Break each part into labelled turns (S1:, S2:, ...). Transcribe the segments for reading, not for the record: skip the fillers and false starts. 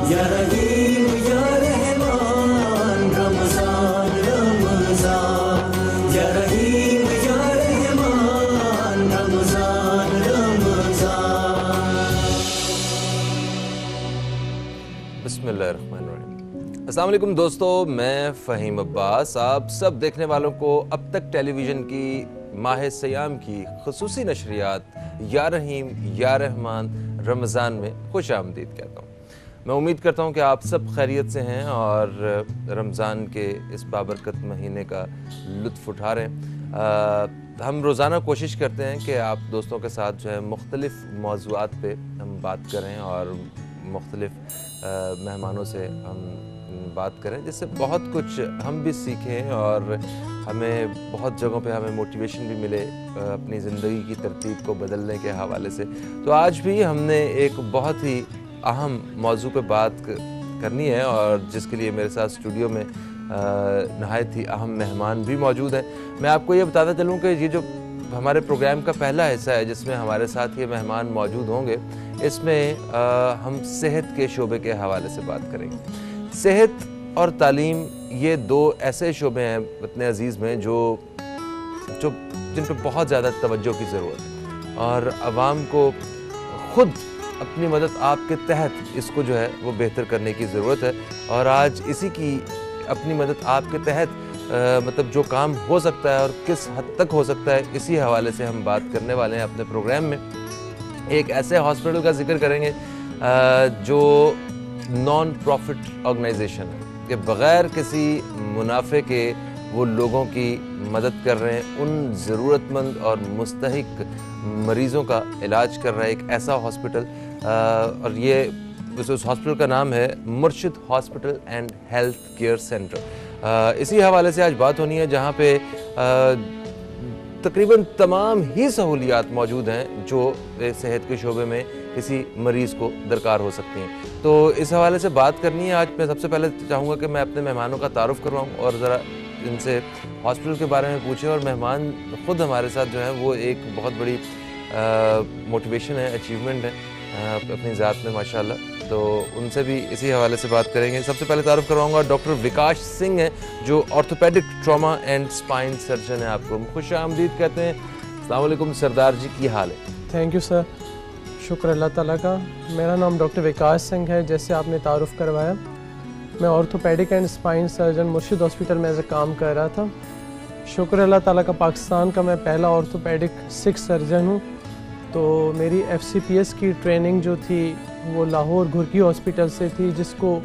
S1: या रहीम या रहमान रमजान रमजान, या रहीम या रहमान रमजान रमजान।
S2: बिस्मिल्लाहिर्रहमानिर्रहीम। अस्सलाम वालेकुम दोस्तों, मैं फ़हीम अब्बास आप सब देखने वालों को अब तक टेलीविज़न की माह सयाम की खुसूसी नशरियात या रहीम या रहमान रमज़ान में खुश आमदीद कहता हूँ। मैं उम्मीद करता हूँ कि आप सब खैरियत से हैं और रमज़ान के इस बाबरकत महीने का लुत्फ़ उठा रहे हैं। हम रोज़ाना कोशिश करते हैं कि आप दोस्तों के साथ जो है मुख्तलिफ़ मौज़ूआत पे हम बात करें और मुख्तलिफ़ मेहमानों से हम बात करें, जिससे बहुत कुछ हम भी सीखें और हमें बहुत जगहों पे हमें मोटिवेशन भी मिले अपनी ज़िंदगी की तरतीब को बदलने के हवाले से। तो आज भी हमने एक बहुत ही अहम मौजू पे बात करनी है और जिसके लिए मेरे साथ स्टूडियो में नहायत ही अहम मेहमान भी मौजूद हैं। मैं आपको ये बताता चलूँ कि ये जो हमारे प्रोग्राम का पहला हिस्सा है जिसमें हमारे साथ ये मेहमान मौजूद होंगे, इसमें हम सेहत के शोबे के हवाले से बात करेंगे। सेहत और तालीम ये दो ऐसे शोबे हैं वतन अज़ीज़ में जो जिन पर बहुत ज़्यादा तवज्जो की ज़रूरत है और आवाम को ख़ुद अपनी मदद आपके तहत इसको जो है वो बेहतर करने की ज़रूरत है। और आज इसी की अपनी मदद आपके तहत मतलब जो काम हो सकता है और किस हद तक हो सकता है, इसी हवाले से हम बात करने वाले हैं अपने प्रोग्राम में। एक ऐसे हॉस्पिटल का जिक्र करेंगे जो नॉन प्रॉफिट ऑर्गेनाइजेशन है, कि बग़ैर किसी मुनाफे के वो लोगों की मदद कर रहे हैं, उन ज़रूरतमंद और मुस्तहिक मरीज़ों का इलाज कर रहा है एक ऐसा हॉस्पिटल। और ये उस हॉस्पिटल का नाम है मुर्शिद hospital and health care centre. इसी हवाले से आज बात होनी है, जहाँ पे तकरीबन तमाम ही सहूलियात मौजूद हैं जो सेहत के शोबे में किसी मरीज़ को दरकार हो सकती हैं। तो इस हवाले से बात करनी है आज। मैं सबसे पहले चाहूँगा कि मैं अपने मेहमानों का तारुफ़ करवाऊँ और ज़रा इनसे हॉस्पिटल के बारे में पूछें। और मेहमान ख़ुद हमारे साथ जो है वो एक बहुत बड़ी मोटिवेशन है, अचीवमेंट है अपनी ज़ात में माशाल्लाह। तो उनसे भी इसी हवाले से बात करेंगे। सबसे पहले तारुफ़ करवाऊँगा डॉक्टर विकास सिंह हैं, जो orthopaedic trauma and spine surgeon है। आपको खुश आमदीद कहते हैं। अस्सलाम वालेकुम सरदार जी, की हाल है?
S3: थैंक यू सर, शुक्र अल्लाह ताला का। मेरा नाम डॉक्टर विकास सिंह है, जैसे आपने तारुफ़ करवाया। मैं ऑर्थोपेडिक एंड स्पाइन सर्जन मुर्शिद हॉस्पिटल में एज ए काम कर रहा था। शुक्र अल्लाह ताला का, पाकिस्तान का मैं पहला ऑर्थोपेडिक 6 सर्जन हूँ। तो मेरी FCPS की ट्रेनिंग जो थी वो लाहौर घुरकी हॉस्पिटल से थी, जिसको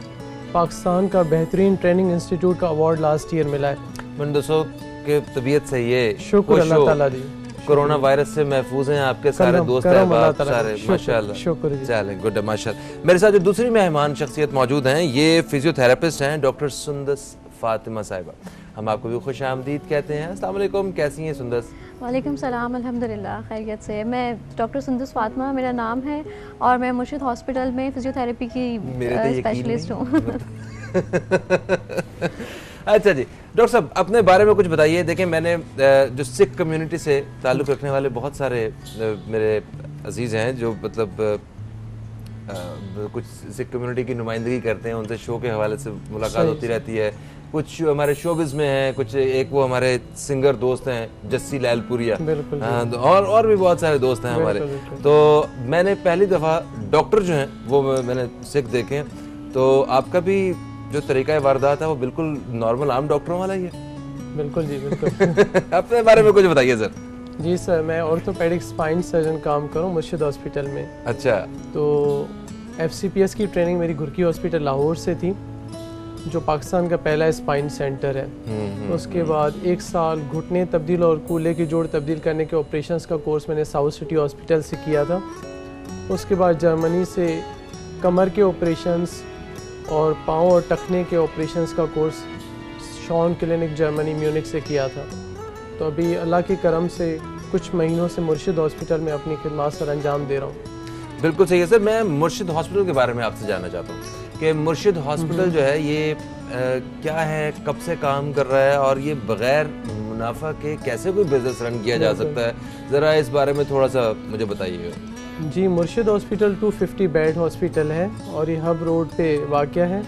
S3: पाकिस्तान का बेहतरीन ट्रेनिंग इंस्टीट्यूट का अवार्ड लास्ट ईयर मिला है।
S2: मैंने दोस्तों के तबीयत सही है?
S3: शुक्र अल्लाह ताला दी।
S2: कोरोना वायरस से महफूज हैं आपके सारे दोस्त अहबाब सारे, माशाल्लाह।
S3: शुक्र जी।
S2: चलें, गुड है माशाल्लाह। मेरे साथ जो दूसरी मेहमान शख्सियत मौजूद हैं, ये फिजियोथेरेपिस्ट हैं डॉक्टर सुंदस फातिमा साहिबा। हम आपको भी खुश आमदीद कहते हैं। अस्सलाम वालेकुम, कैसी हैं सुंदस?
S4: वालेकुम सलाम, अल्हम्दुलिल्लाह खैरियत से। मैं डॉक्टर सुंदस फातिमा मेरा नाम है और मैं मुर्शिद हॉस्पिटल में फिजियोथेरेपी की स्पेशलिस्ट हूँ।
S2: अच्छा जी, डॉक्टर साहब अपने बारे में कुछ बताइए। देखें, मैंने जो सिख कम्युनिटी से ताल्लुक़ रखने वाले बहुत सारे मेरे अजीज़ हैं जो मतलब कुछ सिख कम्युनिटी की नुमाइंदगी करते हैं, उनसे शो के हवाले से मुलाकात होती रहती है। कुछ हमारे शोबिज़ में हैं, कुछ एक वो हमारे सिंगर दोस्त हैं जस्सी लैलपुरिया, और भी बहुत सारे दोस्त हैं हमारे। तो मैंने पहली दफ़ा डॉक्टर जो हैं वो मैंने सिख देखे हैं। तो आपका भी जो तरीका वारदात है वो बिल्कुल नॉर्मल आम डॉक्टरों वाला ही है?
S3: बिल्कुल जी, बिल्कुल।
S2: अपने बारे में कुछ बताइए सर।
S3: जी सर, मैं ऑर्थोपेडिक स्पाइन सर्जन काम करूँ मुर्शिद हॉस्पिटल में।
S2: अच्छा।
S3: तो FCPS की ट्रेनिंग मेरी घुरकी हॉस्पिटल लाहौर से थी, जो पाकिस्तान का पहला स्पाइन सेंटर है। उसके बाद 1 साल घुटने तब्दील और कूल्हे की जोड़ तब्दील करने के ऑपरेशंस का कोर्स मैंने साउथ सिटी हॉस्पिटल से किया था। उसके बाद जर्मनी से कमर के ऑपरेशंस और पाँव और टखने के ऑपरेशंस का course Schön clinic Germany Munich से किया था। तो अभी अल्लाह के करम से कुछ महीनों से मुर्शिद हॉस्पिटल में अपनी खिदमत सर अंजाम दे रहा हूँ।
S2: बिल्कुल सही है सर। मैं मुर्शिद हॉस्पिटल के बारे में आपसे जानना चाहता हूँ कि मुर्शिद हॉस्पिटल जो है ये क्या है, कब से काम कर रहा है और ये बग़ैर मुनाफा के कैसे कोई बिजनेस रन किया जा सकता है, ज़रा इस बारे में थोड़ा सा मुझे बताइएगा।
S3: जी, मुर्शिद हॉस्पिटल 250 बेड हॉस्पिटल है और ये हब रोड पे वाक़या है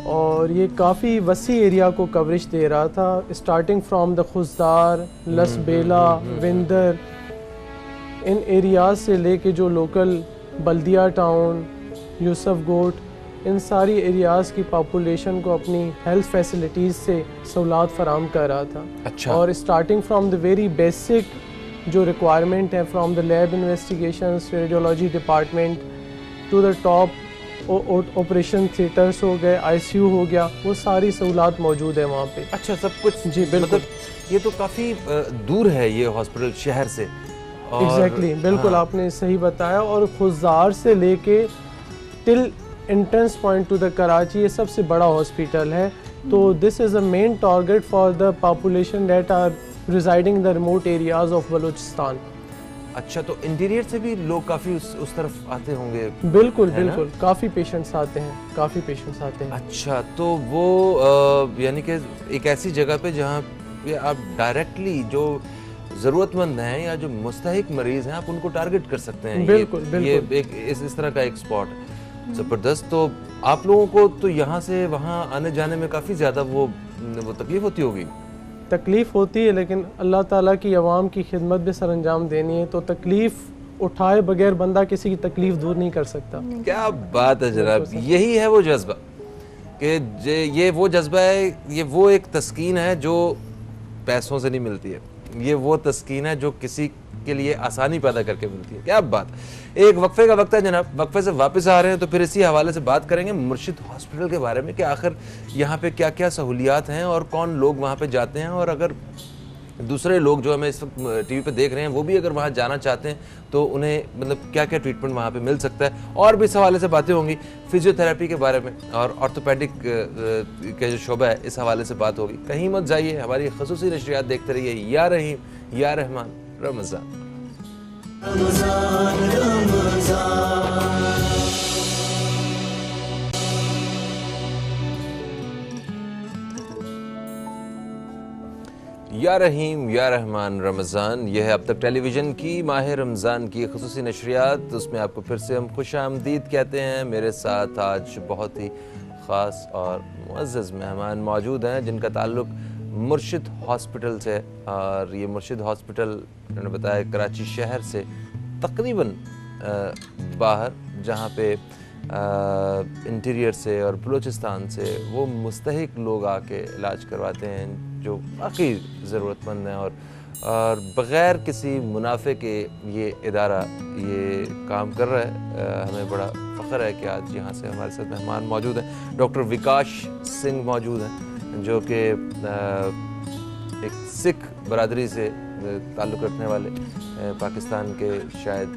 S3: और ये काफ़ी वसी एरिया को कवरेज दे रहा था, starting from the Khuzdar, Lasbela, Winder, इन एरियाज से लेके जो लोकल बल्दिया टाउन, यूसुफ गोट, इन सारी एरियाज़ की पॉपुलेशन को अपनी हेल्थ फैसिलिटीज़ से सहूलत फराम कर रहा था।
S2: अच्छा।
S3: और starting from the very basic जो रिक्वायरमेंट है, from the lab investigations, radiology department to the top operation theatres हो गए, आईसीयू हो गया, वो सारी सहूलत मौजूद है वहाँ पे।
S2: अच्छा, सब कुछ।
S3: जी, बिल्कुल।
S2: मतलब ये तो काफ़ी दूर है ये हॉस्पिटल शहर से।
S3: एग्जैक्टली, बिल्कुल
S2: हाँ।
S3: आपने सही बताया। और खुजार से लेके till entrance point to the Karachi ये सबसे बड़ा हॉस्पिटल है। तो this is a main target for the population that are residing in the remote areas of Balochistan.
S2: अच्छा, तो इंटीरियर से भी लोग काफ़ी उस तरफ आते होंगे?
S3: बिल्कुल
S2: है ना?
S3: बिल्कुल, काफ़ी पेशेंट्स आते हैं, काफ़ी पेशेंट्स आते हैं।
S2: अच्छा, तो वो यानी कि एक ऐसी जगह पे जहाँ पे आप डायरेक्टली जो ज़रूरतमंद हैं या जो मुस्तहिक मरीज़ हैं आप उनको टारगेट कर सकते हैं।
S3: बिल्कुल,
S2: ये
S3: बिल्कुल।
S2: एक इस तरह का एक स्पॉट है। ज़बरदस्त। तो आप लोगों को तो यहाँ से वहाँ आने जाने में काफ़ी ज़्यादा वो तकलीफ़ होती होगी?
S3: तकलीफ़ होती है, लेकिन अल्लाह ताला की आवाम की खिदमत भी सर अंजाम देनी है, तो तकलीफ़ उठाए बगैर बंदा किसी की तकलीफ़ दूर नहीं कर सकता।
S2: क्या बात है जनाब, यही है वो जज्बा कि ये वो जज्बा है, ये वो एक तस्कीन है जो पैसों से नहीं मिलती है, ये वो तस्कीन है जो किसी के लिए आसानी पैदा करके मिलती है। क्या बात। एक वक्फे का वक्त है जनाब, वक्फे से वापस आ रहे हैं तो फिर इसी हवाले से बात करेंगे मुर्शिद हॉस्पिटल के बारे में कि आखिर यहाँ पे क्या क्या सहूलियात हैं और कौन लोग वहाँ पे जाते हैं, और अगर दूसरे लोग जो हमें इस वक्त टीवी पे देख रहे हैं वो भी अगर वहाँ जाना चाहते हैं तो उन्हें मतलब क्या क्या ट्रीटमेंट वहाँ पे मिल सकता है। और भी इस हवाले से बातें होंगी, फिजियोथेरेपी के बारे में और ऑर्थोपेडिक का जो शोबा है इस हवाले से बात होगी। कहीं मत जाइए, हमारी खसूसी नशरियात देखते रहिए। या रहीम या रहमान, रमज़ान।
S1: रमज़ान रमज़ान।
S2: या रहीम या रहमान रमज़ान, यह है अब तक टेलीविज़न की माह रमज़ान की खसूसी नशरियात। उसमें आपको फिर से हम खुश आमदीद कहते हैं। मेरे साथ आज बहुत ही ख़ास और मुअज़्ज़ज़ मेहमान मौजूद हैं जिनका ताल्लुक़ मुर्शिद हॉस्पिटल से, और ये मुर्शिद हॉस्पिटल उन्होंने बताया कराची शहर से तकरीबन बाहर, जहाँ पे इंटीरियर से और बलूचिस्तान से वो मुस्तहिक लोग आके इलाज करवाते हैं जो वाकई ज़रूरतमंद हैं, और बग़ैर किसी मुनाफे के ये इदारा ये काम कर रहा है। हमें बड़ा फ़ख्र है कि आज यहाँ से हमारे साथ मेहमान मौजूद हैं। डॉक्टर विकास सिंह मौजूद हैं जो कि एक सिख बरादरी से ताल्लुक़ रखने वाले पाकिस्तान के शायद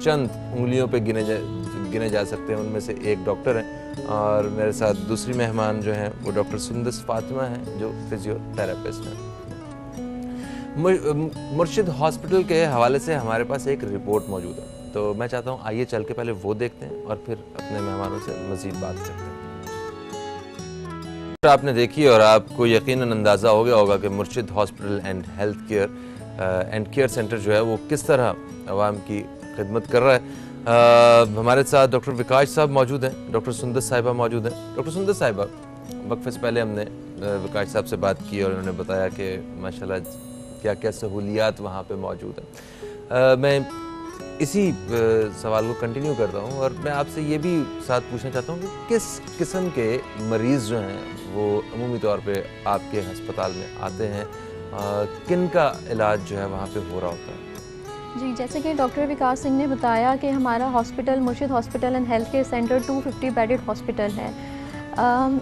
S2: चंद उंगलियों पे गिने जा सकते हैं उनमें से एक डॉक्टर हैं। और मेरे साथ दूसरी मेहमान जो हैं वो डॉक्टर सुंदस फातिमा हैं जो फिजियोथेरेपिस्ट हैं। मुर्शिद हॉस्पिटल के हवाले से हमारे पास एक रिपोर्ट मौजूद है, तो मैं चाहता हूँ आइए चल के पहले वो देखते हैं और फिर अपने मेहमानों से मज़ीद बात करते हैं। आपने देखी और आपको यकीनन अंदाज़ा हो गया होगा कि मुर्शिद hospital and health care centre जो है वो किस तरह आवाम की खिदमत कर रहा है। हमारे साथ डॉक्टर विकास साहब मौजूद हैं, डॉक्टर सुंदस साहिबा मौजूद हैं। डॉक्टर सुंदस साहिबा, वक्फे से पहले हमने विकास साहब से बात की और उन्होंने बताया कि माशाल्लाह क्या क्या सहूलियात वहाँ पे मौजूद हैं। मैं इसी सवाल को कंटिन्यू करता हूँ और मैं आपसे ये भी साथ पूछना चाहता हूँ कि किस किस्म के मरीज़ जो हैं वो अमूमी तौर पे आपके हस्पताल में आते हैं, किन का इलाज जो है वहाँ पे हो रहा होता है?
S4: जी, जैसे कि डॉक्टर विकास सिंह ने बताया कि हमारा हॉस्पिटल मुर्शिद hospital and health care centre 250 bedded hospital है।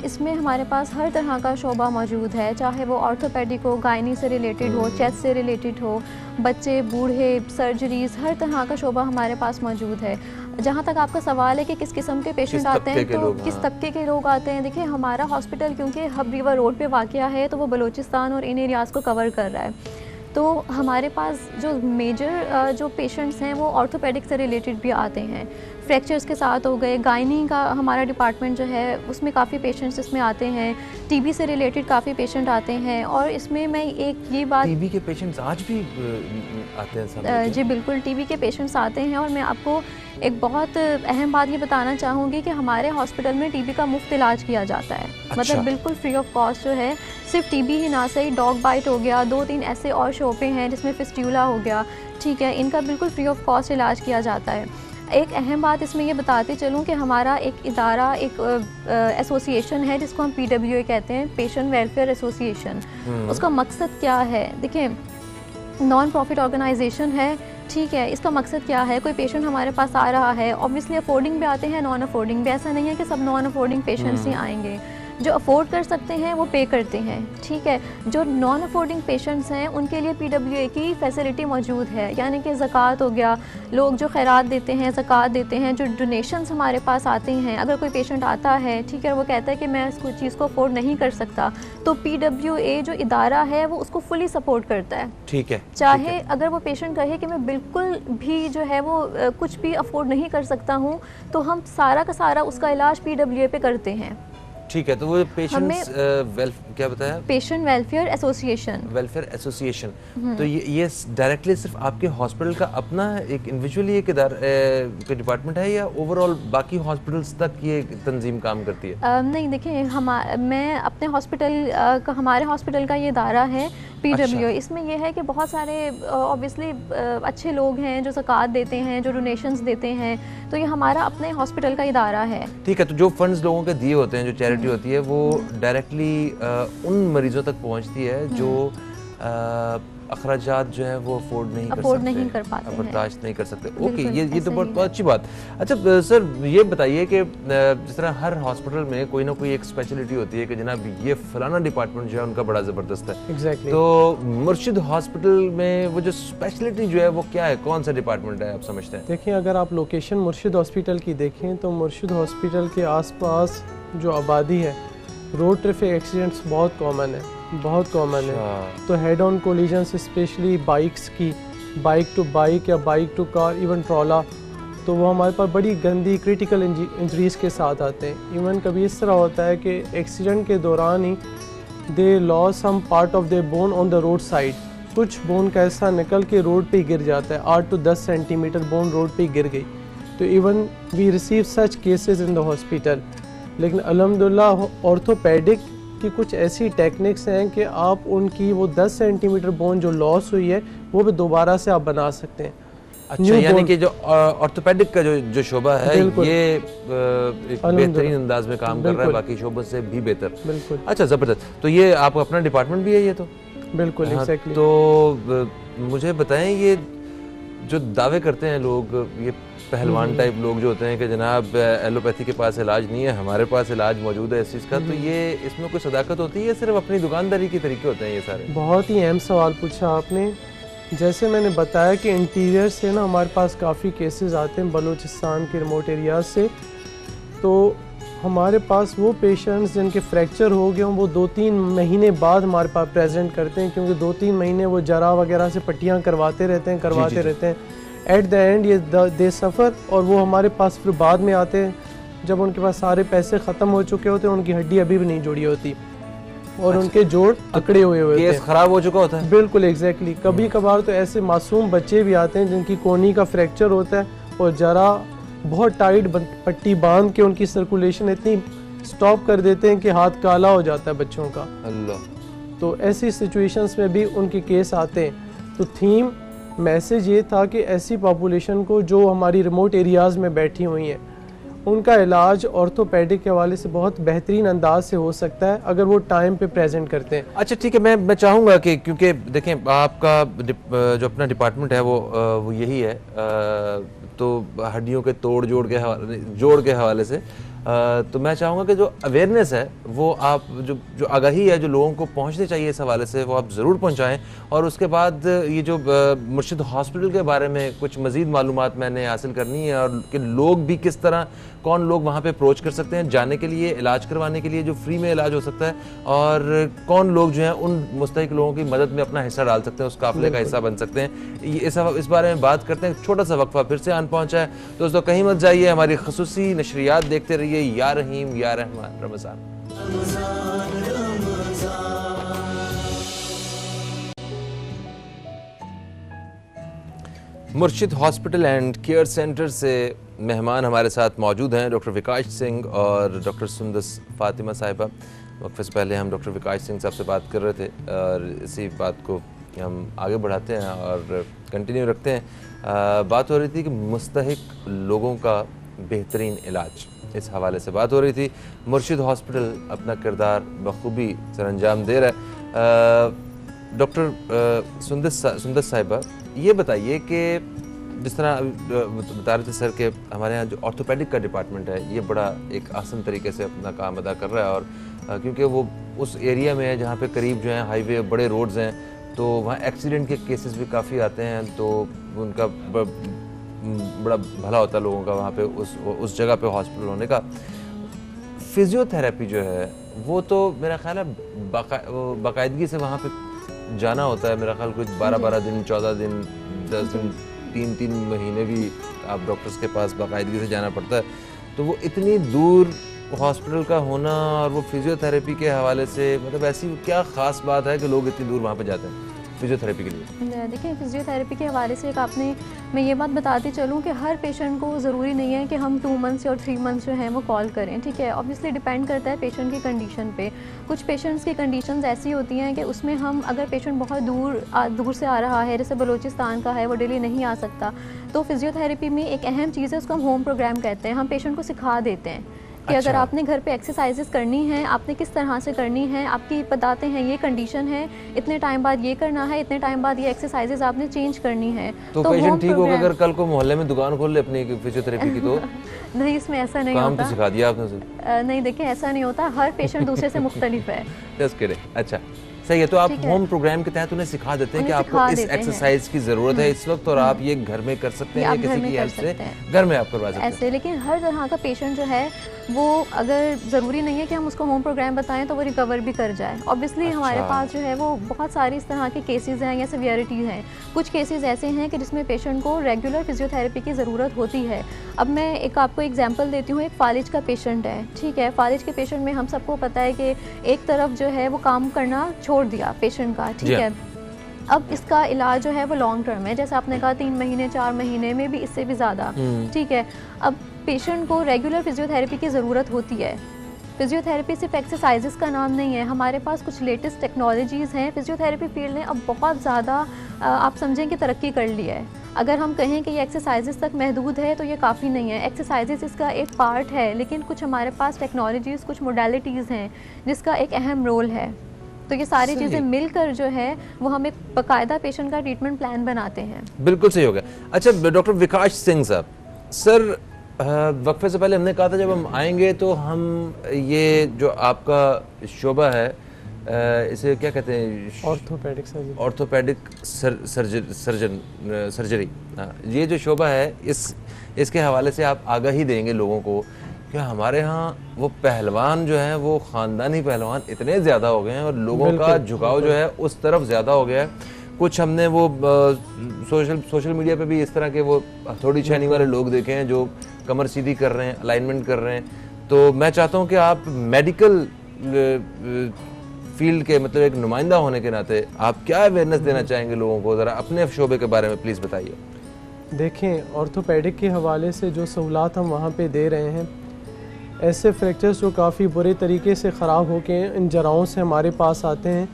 S4: इसमें हमारे पास हर तरह का शोबा मौजूद है, चाहे वो ऑर्थोपेडिक हो, गायनी से रिलेटेड हो, चेस्ट से रिलेटेड हो, बच्चे, बूढ़े, सर्जरीज़, हर तरह का शोबा हमारे पास मौजूद है। जहाँ तक आपका सवाल है कि किस किस्म के पेशेंट आते हैं, तो किस तबके के लोग आते हैं, देखिए हमारा हॉस्पिटल क्योंकि हब रिवर रोड पे वाक़या है तो वो बलूचिस्तान और इन एरियाज़ को कवर कर रहा है। तो हमारे पास जो मेजर जो पेशेंट्स हैं वो ऑर्थोपेडिक से रिलेटेड भी आते हैं, फ्रैक्चर्स के साथ हो गए। गायनी का हमारा डिपार्टमेंट जो है उसमें काफ़ी पेशेंट्स इसमें आते हैं, टीबी से रिलेटेड काफ़ी पेशेंट आते हैं। और इसमें मैं एक ये बात,
S2: टीबी के पेशेंट्स आज भी आते हैं सब?
S4: जी बिल्कुल, टीबी के पेशेंट्स आते हैं। और मैं आपको एक बहुत अहम बात ये बताना चाहूँगी कि हमारे हॉस्पिटल में टीबी का मुफ्त इलाज किया जाता है।
S2: अच्छा।
S4: मतलब बिल्कुल फ्री ऑफ कॉस्ट जो है। सिर्फ टीबी ही ना सही, डॉग बाइट हो गया, 2-3 ऐसे और शोपे हैं जिसमें फिस्ट्यूला हो गया, ठीक है, इनका बिल्कुल फ्री ऑफ कॉस्ट इलाज किया जाता है। एक अहम बात इसमें ये बताती चलूँ कि हमारा एक इदारा, एक एसोसिएशन है जिसको हम PWA कहते हैं, पेशेंट वेलफेयर एसोसिएशन। उसका मकसद क्या है? देखिए, नॉन प्रॉफिट ऑर्गेनाइजेशन है, ठीक है। इसका मकसद क्या है? कोई पेशेंट हमारे पास आ रहा है, ऑब्वियसली अफोर्डिंग भी आते हैं, नॉन अफोर्डिंग भी। ऐसा नहीं है कि सब नॉन अफोर्डिंग पेशेंट्स ही आएंगे। जो अफोर्ड कर सकते हैं वो पे करते हैं, ठीक है। जो नॉन अफोर्डिंग पेशेंट्स हैं उनके लिए PWA की फैसिलिटी मौजूद है, यानी कि ज़कात हो गया, लोग जो खैरात देते हैं, ज़कात देते हैं, जो डोनेशंस हमारे पास आते हैं। अगर कोई पेशेंट आता है, ठीक है, वो कहता है कि मैं इस चीज़ को अफोर्ड नहीं कर सकता, तो PWA जो इदारा है वो उसको फुली सपोर्ट करता है,
S2: ठीक है।
S4: चाहे अगर वो पेशेंट कहे कि मैं बिल्कुल भी जो है वो कुछ भी अफोर्ड नहीं कर सकता हूँ, तो हम सारा का सारा उसका इलाज PWA पे करते हैं,
S2: ठीक है। तो वो पेशेंट्स क्या बताया? Patient
S4: welfare association.
S2: Welfare association. तो ये डायरेक्टली सिर्फ आपके हॉस्पिटल का अपना एक इंडिविजुअली एक इदारा डिपार्टमेंट है, या ओवरऑल बाकी हॉस्पिटल्स तक ये तंजीम काम करती है?
S4: नहीं, देखिए, मैं अपने हॉस्पिटल हमारे हॉस्पिटल का ये इदारा है PWA। अच्छा। इसमें यह है कि बहुत सारे ऑब्वियसली अच्छे लोग हैं जो ज़कात देते हैं, जो डोनेशंस देते हैं, तो ये हमारा अपने हॉस्पिटल का इदारा है,
S2: ठीक है। तो जो फंड्स लोगों के दिए होते हैं, जो चैरिटी होती है, वो डायरेक्टली उन मरीजों तक पहुंचती है जो अखराजात जो है वो अफोर्ड नहीं कर पाते, बर्दाश्त नहीं कर सकते। ओके, ये तो बहुत अच्छी बात। अच्छा सर, ये बताइए कि जिस तरह हर हॉस्पिटल में कोई ना कोई एक स्पेशलिटी होती है कि जनाब ये फलाना डिपार्टमेंट जो है उनका बड़ा ज़बरदस्त है।
S3: Exactly.
S2: तो मुर्शिद हॉस्पिटल में वो जो स्पेशलिटी जो है वो क्या है, कौन सा डिपार्टमेंट है आप समझते हैं?
S3: देखिए, अगर आप लोकेशन मुर्शिद हॉस्पिटल की देखें तो मुर्शिद हॉस्पिटल के आसपास जो आबादी है, रोड ट्रैफिक एक्सीडेंट्स बहुत कॉमन है, बहुत कॉमन है। तो head on collisions, specially bikes की, बाइक टू बाइक या बाइक टू कार, इवन ट्रॉला, तो वो हमारे पास बड़ी गंदी क्रिटिकल इंजरीज़ के साथ आते हैं। इवन कभी इस तरह होता है कि एक्सीडेंट के दौरान ही they lost some part of their bone on the road side. कुछ बोन का हिस्सा निकल के रोड पे गिर जाता है, 8 to 10 सेंटीमीटर बोन रोड पे गिर गई। तो even we receive such cases in the hospital. लेकिन अल्हम्दुलिल्लाह ऑर्थोपेडिक की कुछ ऐसी टेक्निक्स हैं कि आप उनकी वो 10 सेंटीमीटर बोन जो लॉस हुई है वो भी दोबारा से आप बना सकते हैं।
S2: अच्छा, यानी कि जो ऑर्थोपेडिक का जो शोबा है ये एक बेहतरीन अंदाज में काम कर रहा है, बाकी शोबों से भी बेहतर।
S3: बिल्कुल।
S2: अच्छा, ज़बरदस्त। तो ये आपका अपना डिपार्टमेंट भी है ये? तो
S3: बिल्कुल, एग्जैक्टली।
S2: तो मुझे बताएं, ये जो दावे करते हैं लोग, ये पहलवान टाइप लोग जो होते हैं कि जनाब एलोपैथी के पास इलाज नहीं है, हमारे पास इलाज मौजूद है इस चीज़ का, तो ये इसमें कोई सदाकत होती है या सिर्फ अपनी दुकानदारी के तरीके होते हैं ये सारे?
S3: बहुत ही अहम सवाल पूछा आपने। जैसे मैंने बताया कि इंटीरियर से ना हमारे पास काफ़ी केसेस आते हैं बलूचिस्तान के रिमोट एरियाज से। तो हमारे पास वो पेशेंट्स जिनके फ्रैक्चर हो गए हों वो 2-3 महीने बाद हमारे पास प्रेजेंट करते हैं, क्योंकि 2-3 महीने वो जरा वगैरह से पट्टियाँ करवाते रहते हैं। एट द एंड ये दे सफ़र, और वो हमारे पास फिर बाद में आते हैं जब उनके पास सारे पैसे ख़त्म हो चुके होते हैं, उनकी हड्डी अभी भी नहीं जुड़ी होती और उनके जोड़ अकड़े हुए होते हैं,
S2: केस खराब हो चुका होता है।
S3: बिल्कुल, एग्जैक्टली। कभी कभार तो ऐसे मासूम बच्चे भी आते हैं जिनकी कोहनी का फ्रैक्चर होता है और जरा बहुत टाइट पट्टी बांध के उनकी सर्कुलेशन इतनी स्टॉप कर देते हैं कि हाथ काला हो जाता है बच्चों का।
S2: अल्लाह।
S3: तो ऐसी सिचुएशंस में भी उनके केस आते हैं। तो थीम मैसेज ये था कि ऐसी पॉपुलेशन को जो हमारी रिमोट एरियाज़ में बैठी हुई हैं उनका इलाज ऑर्थोपेडिक के हवाले से बहुत बेहतरीन अंदाज से हो सकता है अगर वो टाइम पे प्रेजेंट करते हैं।
S2: अच्छा, ठीक है। मैं चाहूँगा कि क्योंकि देखें आपका जो अपना डिपार्टमेंट है वो यही है, तो हड्डियों के जोड़ के हवाले से तो मैं चाहूँगा कि जो अवेयरनेस है वो आप जो आगाही है जो लोगों को पहुँचनी चाहिए इस हवाले से वो आप ज़रूर पहुँचाएँ। और उसके बाद ये जो मुर्शिद हॉस्पिटल के बारे में कुछ मज़ीद मालूमात मैंने हासिल करनी है, और कि लोग भी किस तरह, कौन लोग वहाँ पे अप्रोच कर सकते हैं जाने के लिए, इलाज करवाने के लिए जो फ्री में इलाज हो सकता है, और कौन लोग जो हैं उन मुस्तहिक लोगों की मदद में अपना हिस्सा डाल सकते हैं, उस काफ़िले का हिस्सा बन सकते हैं। इस बारे में बात करते हैं। छोटा सा वक्फा फिर से आन पहुँचा है। दोस्तों कहीं मत जाइए, हमारी खसूसी नशरियात देखते रहिए। या रहीम या रहमान, रमज़ान। मुर्शिद हॉस्पिटल एंड केयर सेंटर से मेहमान हमारे साथ मौजूद हैं, डॉक्टर विकास सिंह और डॉक्टर सुंदस फातिमा साहिबा। वक्फे से पहले हम डॉक्टर विकास सिंह साहब से बात कर रहे थे, और इसी बात को हम आगे बढ़ाते हैं और कंटिन्यू रखते हैं। बात हो रही थी कि मुस्तहिक लोगों का बेहतरीन इलाज, इस हवाले से बात हो रही थी। मुर्शिद हॉस्पिटल अपना किरदार बखूबी सरअंजाम दे रहा है। डॉक्टर सुंदस साहिबा, ये बताइए कि जिस तरह बता रहे थे सर कि हमारे यहाँ जो ऑर्थोपेडिक का डिपार्टमेंट है ये बड़ा एक आसान तरीके से अपना काम अदा कर रहा है, और क्योंकि वो उस एरिया में है जहाँ पे करीब जो है हाईवे, बड़े रोड्स हैं, तो वहाँ एक्सीडेंट के केसेस भी काफ़ी आते हैं, तो उनका बड़ा भला होता है लोगों का वहाँ पे उस जगह पे हॉस्पिटल होने का। फिजियोथेरेपी जो है वो तो मेरा ख्याल है बाकायदगी से वहाँ पे जाना होता है। मेरा ख्याल कुछ 12-12 दिन, 14 दिन, 10 दिन, 3-3 महीने भी आप डॉक्टर्स के पास बाकायदगी से जाना पड़ता है। तो वो इतनी दूर हॉस्पिटल का होना और वो फिजियोथेरेपी के हवाले से, मतलब ऐसी क्या ख़ास बात है कि लोग इतनी दूर वहाँ पे जाते हैं फिजियोथेरेपी के लिए?
S4: देखिए, फिजियोथेरेपी के हवाले से मैं ये बात बताती चलूँ कि हर पेशेंट को ज़रूरी नहीं है कि हम 2 मंथ्स और 3 मंथ्स जो हैं वो कॉल करें, ठीक है। ऑब्वियसली डिपेंड करता है पेशेंट की कंडीशन पे। कुछ पेशेंट्स की कंडीशंस ऐसी होती हैं कि उसमें हम, अगर पेशेंट बहुत दूर से आ रहा है, जैसे बलूचिस्तान का है, वो डेली नहीं आ सकता, तो फिजियोथेरेपी में एक अहम चीज़ है, उसको हम होम प्रोग्राम कहते हैं। हम पेशेंट को सिखा देते हैं कि अगर आपने घर पे एक्सरसाइजेस करनी है, आपने किस तरह से करनी है, आपकी बताते हैं ये कंडीशन है, इतने टाइम बाद ये करना है, इतने टाइम बाद ये एक्सरसाइजेस आपने चेंज करनी है।
S2: तो पेशेंट ठीक होगा अगर कल को मोहल्ले में दुकान खोल ले अपनी फिजियोथेरेपी की, तो
S4: नहीं, इसमें ऐसा नहीं
S2: काम
S4: होता।
S2: तो सिखा दिया आपने।
S4: नहीं, देखिए ऐसा नहीं होता, हर पेशेंट दूसरे से मुख्तलिफ है।
S2: Just kidding. अच्छा, सही है। तो आप होम प्रोग्राम के तहत उन्हें सिखा देते हैं कि आपको इस एक्सरसाइज की ज़रूरत है इस वक्त, और आप ये घर में कर सकते हैं, किसी की हेल्प से घर में आप करवा सकते हैं
S4: ऐसे। लेकिन हर तरह का पेशेंट जो है वो, अगर ज़रूरी नहीं है कि हम उसको होम प्रोग्राम बताएं तो वो रिकवर भी कर जाए। ऑब्वियसली हमारे पास जो है वो बहुत सारी इस तरह के केसेस हैं या सिवियरिटीज़ हैं। कुछ केसेस ऐसे हैं कि जिसमें पेशेंट को रेगुलर फिजियोथेरेपी की ज़रूरत होती है। अब मैं आपको एग्जांपल देती हूँ। एक फालिज का पेशेंट है, ठीक है। फालिज के पेशेंट में हम सबको पता है कि एक तरफ जो है वो काम करना छोड़ दिया पेशेंट का, ठीक है। अब इसका इलाज जो है वो लॉन्ग टर्म है, जैसे आपने कहा 3 महीने, 4 महीने में भी, इससे भी ज़्यादा, ठीक है। अब पेशेंट को रेगुलर फिजियोथेरेपी की ज़रूरत होती है। फिजियोथेरेपी सिर्फ एक्सरसाइजेस का नाम नहीं है, हमारे पास कुछ लेटेस्ट टेक्नोलॉजीज़ हैं। फिजियोथेरेपी फील्ड ने अब बहुत ज़्यादा आप समझें कि तरक्की कर ली है। अगर हम कहें कि ये एक्सरसाइजेस तक महदूद है तो ये काफ़ी नहीं है। एक्सरसाइजेस इसका एक पार्ट है, लेकिन कुछ हमारे पास टेक्नोलॉजीज़, कुछ मोडालिटीज़ हैं जिसका एक अहम रोल है। तो ये सारी चीज़ें मिलकर जो है वो हम एक बाकायदा पेशेंट का ट्रीटमेंट प्लान बनाते हैं।
S2: बिल्कुल सही हो गया। अच्छा, डॉक्टर विकास सिंह साहब, सर वक्फे से पहले हमने कहा था जब हम आएंगे तो हम ये जो आपका शोबा है, इसे क्या कहते हैं? Orthopaedic surgery. ये जो शोबा है, इसके हवाले से आप आगाही देंगे लोगों को कि हमारे यहाँ वो पहलवान जो हैं वो ख़ानदानी पहलवान इतने ज़्यादा हो गए हैं और लोगों का झुकाव जो है उस तरफ ज़्यादा हो गया है। कुछ हमने वो सोशल मीडिया पे भी इस तरह के वो थोड़ी छानी वाले लोग देखे हैं जो कमर सीधी कर रहे हैं, अलाइनमेंट कर रहे हैं। तो मैं चाहता हूँ कि आप मेडिकल फील्ड के, मतलब एक नुमाइंदा होने के नाते, आप क्या अवेयरनेस देना चाहेंगे लोगों को? ज़रा अपने शोबे के बारे में प्लीज़ बताइए।
S3: देखें, ऑर्थोपेडिक के हवाले से जो सहूलात हम वहाँ पे दे रहे हैं, ऐसे फ्रैक्चर्स जो काफ़ी बुरे तरीके से ख़राब होके इन जराओं से हमारे पास आते हैं,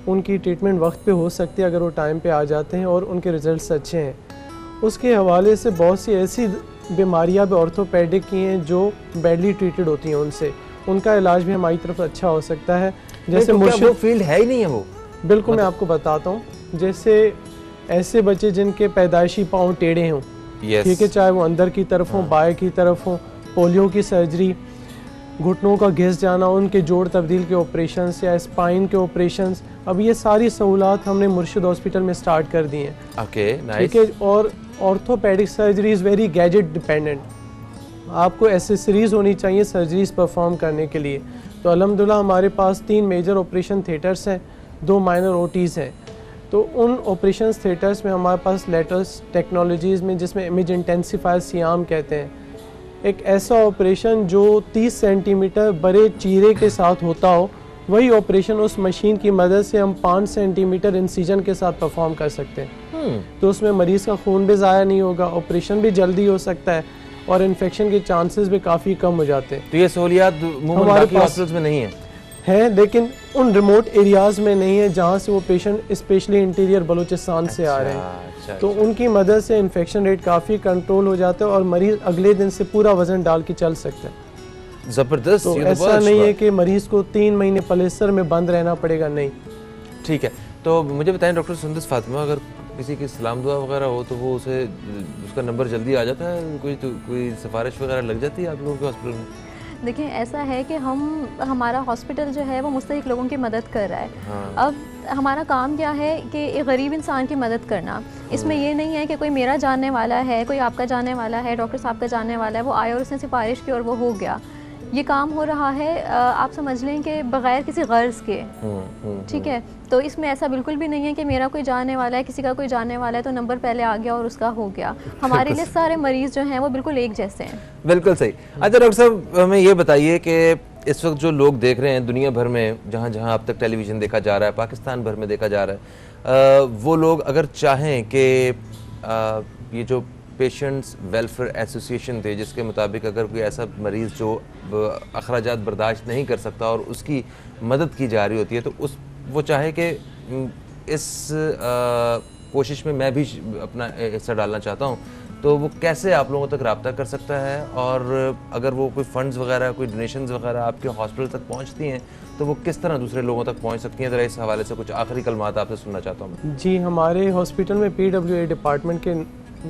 S3: उनकी ट्रीटमेंट वक्त पे हो सकती है अगर वो टाइम पे आ जाते हैं और उनके रिज़ल्ट्स अच्छे हैं। उसके हवाले से बहुत सी ऐसी बीमारियां भी ऑर्थोपेडिक की हैं जो बैडली ट्रीटेड होती हैं, उनका इलाज भी हमारी तरफ अच्छा हो सकता है। जैसे
S2: वो फील्ड है ही नहीं है वो।
S3: बिल्कुल, मैं आपको बताता हूँ। जैसे ऐसे बच्चे जिनके पैदाइशी पाँव टेढ़े हों, ठीक है, चाहे वो अंदर की तरफ हों, बाएँ की तरफ हों, पोलियो की सर्जरी, घुटनों का घिस जाना, उनके जोड़ तब्दील के ऑपरेशंस या स्पाइन के ऑपरेशंस, अब ये सारी सहूलात हमने मुर्शिद हॉस्पिटल में स्टार्ट कर दी हैं।
S2: Okay, nice.
S3: ठीक है, और orthopaedic surgery is very gadget dependent, आपको एसेसरीज़ होनी चाहिए सर्जरीज परफॉर्म करने के लिए। तो अल्हम्दुलिल्लाह हमारे पास 3 मेजर ऑपरेशन थिएटर्स हैं, 2 माइनर ओटीज़ हैं। तो उन ऑपरेशन थिएटर्स में हमारे पास लेटेस्ट टेक्नोलॉजीज़ में, जिसमें इमेज इंटेंसिफायर सियाम कहते हैं, एक ऐसा ऑपरेशन जो 30 सेंटीमीटर बड़े चीरे के साथ होता हो, वही ऑपरेशन उस मशीन की मदद से हम 5 सेंटीमीटर इंसिजन के साथ परफॉर्म कर सकते हैं। तो उसमें मरीज़ का खून भी ज़ाया नहीं होगा, ऑपरेशन भी जल्दी हो सकता है और इन्फेक्शन के चांसेस भी काफ़ी कम हो जाते हैं।
S2: तो ये सहूलियात हमारे हॉस्पिटल्स में नहीं है,
S3: लेकिन उन रिमोट एरियाज़ में नहीं है जहाँ से वो पेशेंट स्पेशली इंटीरियर बलूचिस्तान से आ रहे हैं। तो उनकी मदद से इन्फेक्शन रेट काफ़ी कंट्रोल हो जाता है और मरीज़ अगले दिन से पूरा वज़न डाल के चल सकता है।
S2: ज़बरदस्त।
S3: तो ऐसा नहीं है कि मरीज़ को 3 महीने पलेस्तर में बंद रहना पड़ेगा, नहीं।
S2: ठीक है, तो मुझे बताएं डॉक्टर सुंदस फातिमा, अगर किसी की सलाम दुआ वगैरह हो तो वो उसे उसका नंबर जल्दी आ जाता है, कोई सिफारिश वगैरह लग जाती है आप लोगों के हॉस्पिटल में?
S4: देखिए, ऐसा है कि हमारा हॉस्पिटल जो है वो मुस्तहिक लोगों की मदद कर रहा है।
S2: हाँ।
S4: अब हमारा काम क्या है कि एक गरीब इंसान की मदद करना। इसमें ये नहीं है कि कोई मेरा जानने वाला है, कोई आपका जानने वाला है, डॉक्टर साहब का जानने वाला है, वो आया और उसने सिफारिश की और वो हो गया। ये काम हो रहा है आप समझ लें कि बग़ैर किसी गर्ज़ के। ठीक है, तो इसमें ऐसा बिल्कुल भी नहीं है कि मेरा कोई जानने वाला है, किसी का कोई जानने वाला है तो नंबर पहले आ गया और उसका हो गया। हमारे लिए सारे मरीज़ जो हैं वो बिल्कुल एक जैसे हैं।
S2: बिल्कुल सही। अच्छा डॉक्टर साहब, हमें ये बताइए कि इस वक्त जो लोग देख रहे हैं दुनिया भर में, जहाँ जहाँ अब तक टेलीविज़न देखा जा रहा है, पाकिस्तान भर में देखा जा रहा है, वो लोग अगर चाहें कि ये जो पेशेंट्स वेलफेयर एसोसिएशन थे जिसके मुताबिक अगर कोई ऐसा मरीज़ जो अखराजात बर्दाश्त नहीं कर सकता और उसकी मदद की जा रही होती है, तो वो चाहे कि इस कोशिश में मैं भी अपना हिस्सा डालना चाहता हूँ, तो वो कैसे आप लोगों तक रब्ता कर सकता है? और अगर वो कोई फंड्स वगैरह, कोई डोनेशंस वगैरह आपके हॉस्पिटल तक पहुँचती हैं तो वो किस तरह दूसरे लोगों तक पहुँच सकती हैं? ज़रा इस हवाले से कुछ आखिरी कलमात आपसे सुनना चाहता हूँ।
S3: जी, हमारे हॉस्पिटल में PWA डिपार्टमेंट के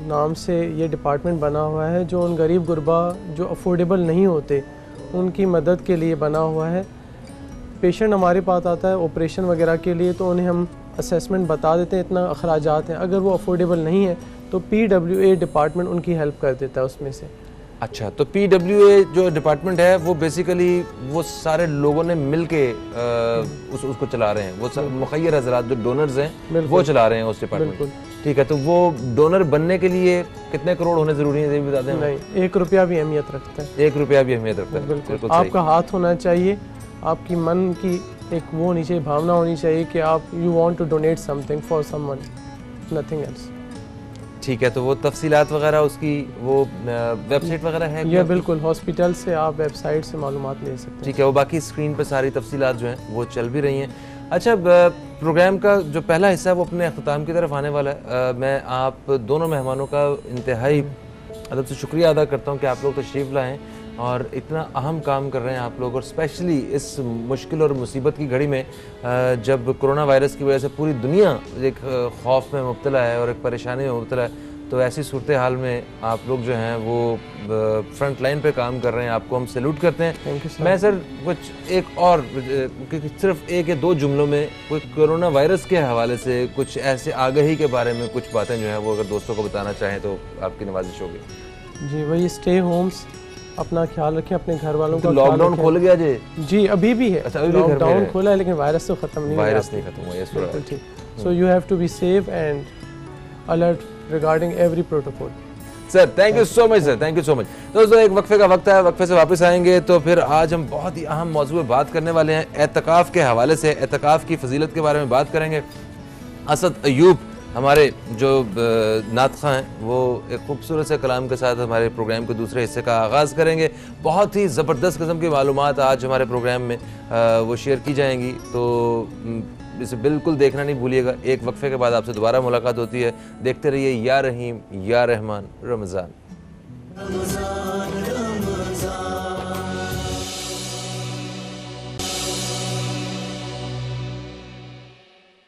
S3: नाम से ये डिपार्टमेंट बना हुआ है, जो उन गरीब गुरबा जो अफोर्डेबल नहीं होते उनकी मदद के लिए बना हुआ है। पेशेंट हमारे पास आता है ऑपरेशन वगैरह के लिए, तो उन्हें हम असेसमेंट बता देते हैं इतना अखराजात हैं, अगर वो अफोर्डेबल नहीं है तो PWA डिपार्टमेंट उनकी हेल्प कर देता है उसमें से।
S2: अच्छा, तो PWA जो डिपार्टमेंट है वो बेसिकली वो सारे लोगों ने मिल के उसको चला रहे हैं, वो मुखय्यर हज़रात जो डोनर्स हैं वो चला रहे हैं उस डिपार्टमेंट। ठीक है, तो वो डोनर बनने के लिए कितने करोड़ होने ज़रूरी है, ये भी बता दें?
S3: नहीं, 1 रुपया भी अहमियत रखता है।
S2: 1 रुपया भी अहमियत रखता है।
S3: बिल्कुल, आपका हाथ होना चाहिए, आपकी मन की एक वो होनी चाहिए, भावना होनी चाहिए कि आप you want to donate something for someone, nothing else.
S2: ठीक है, तो वो तफसीलात वगैरह उसकी वो वेबसाइट वगैरह है?
S3: ये बिल्कुल, हॉस्पिटल से आप वेबसाइट से मालूमात ले सकते हैं।
S2: ठीक है, वो बाकी स्क्रीन पर सारी तफसीलात जो हैं वो चल भी रही हैं। अच्छा, प्रोग्राम का जो पहला हिस्सा है वो अपने अख्ताम की तरफ आने वाला है। मैं आप दोनों मेहमानों का इंतहाई अदब से शुक्रिया अदा करता हूँ कि आप लोग तशरीफ़ लाएँ और इतना अहम काम कर रहे हैं आप लोग, और स्पेशली इस मुश्किल और मुसीबत की घड़ी में जब कोरोना वायरस की वजह से पूरी दुनिया एक खौफ में मुब्तला है और एक परेशानी में मुब्तला है, तो ऐसी सूरत हाल में आप लोग जो हैं वो फ्रंट लाइन पे काम कर रहे हैं, आपको हम सैल्यूट करते हैं।
S3: Thank you sir.
S2: मैं सर कुछ एक और सिर्फ 1 या 2 जुमलों में कोई कोरोना वायरस के हवाले से कुछ ऐसे आगाही के बारे में कुछ बातें जो हैं वो अगर दोस्तों को बताना चाहें तो आपकी नवाजिश होगी।
S3: जी, वही स्टे होम्स, अपना ख्याल रखें, अपने घर वालों का।
S2: लॉकडाउन खोल गया जी?
S3: अभी भी है।
S2: अच्छा, अभी भी
S3: लॉकडाउन खोला है लेकिन वायरस तो खत्म नहीं हुआ।
S2: वायरस नहीं खत्म हुआ, यस
S3: बिल्कुल ठीक। So you have to be safe and alert regarding every protocol.
S2: Sir thank you so much, sir thank you so much. दोस्तों, एक वक्फे का वक्त है, वक्फे से वापस आएंगे तो फिर आज हम बहुत ही अहम मौजू पे बात करने वाले हैं। एतकाफ़ के हवाले से, एतकाफ़ की फजीलत के बारे में बात करेंगे। असद अयूब हमारे जो नातखा हैं वो एक खूबसूरत से कलाम के साथ हमारे प्रोग्राम के दूसरे हिस्से का आगाज़ करेंगे। बहुत ही ज़बरदस्त किस्म की मालूमात आज हमारे प्रोग्राम में वो शेयर की जाएंगी, तो इसे बिल्कुल देखना नहीं भूलिएगा। एक वक्फे के बाद आपसे दोबारा मुलाकात होती है। देखते रहिए या रहीम या रहमान रमज़ान।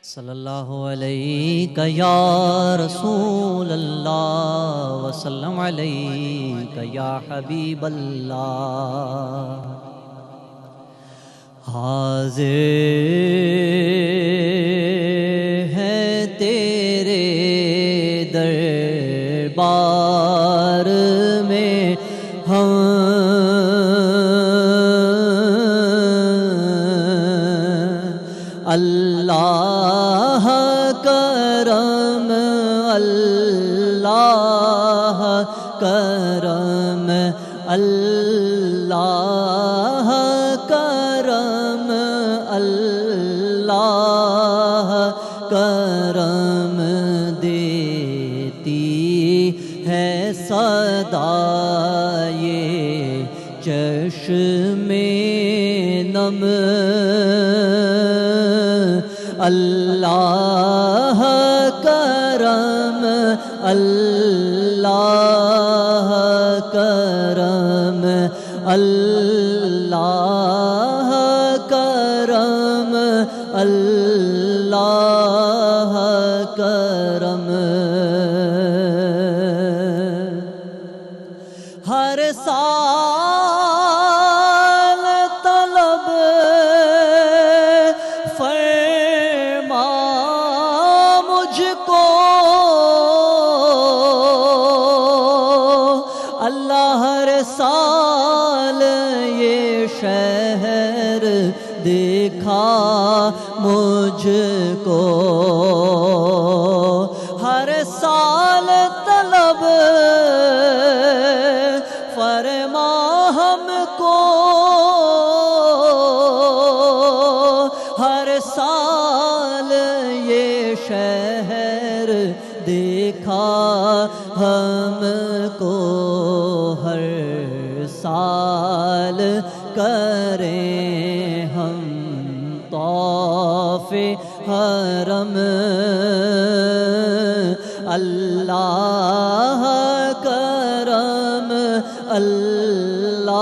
S1: सल्लल्लाहु अलैहि या रसूल अल्लाह वसल्लम अलैहि या हबीब अल्लाह। हाजिर है तेरे दरबार में हम, अल्लाह करम, अल्लाह करम, अल्लाह करम, अल्लाह करम देती है सदा ये चश्मे नम, अल्लाह करम, अल्लाह करम, अल्लाह करम, अल्लाह करम। हर साल तलब फरमा मुझको, अल्लाह हर साल ये शहर देखा मुझको, हर साल तलब फरमा हमको, हर साल ये शहर देखा हमको, हर साल करें हम तौफ़े हरम, अल्लाह करम, अल्लाह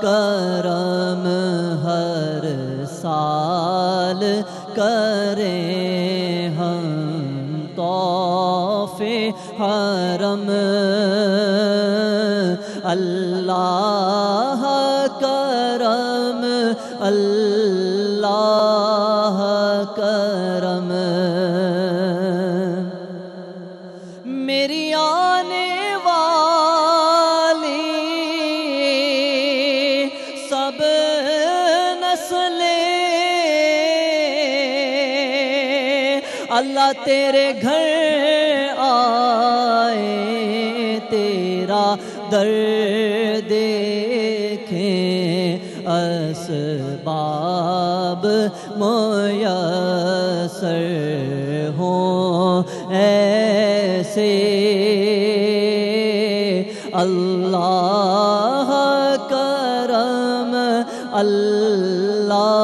S1: करम, हर साल करें हम तौफ़े हरम, अल्लाह करम, अल्लाह करम। मेरी आने वाली सब नस्लें अल्लाह तेरे घर आए, तेरा दर देखें, असबाब मुयस्सर हों ऐसे, अल्लाह करम, अल्लाह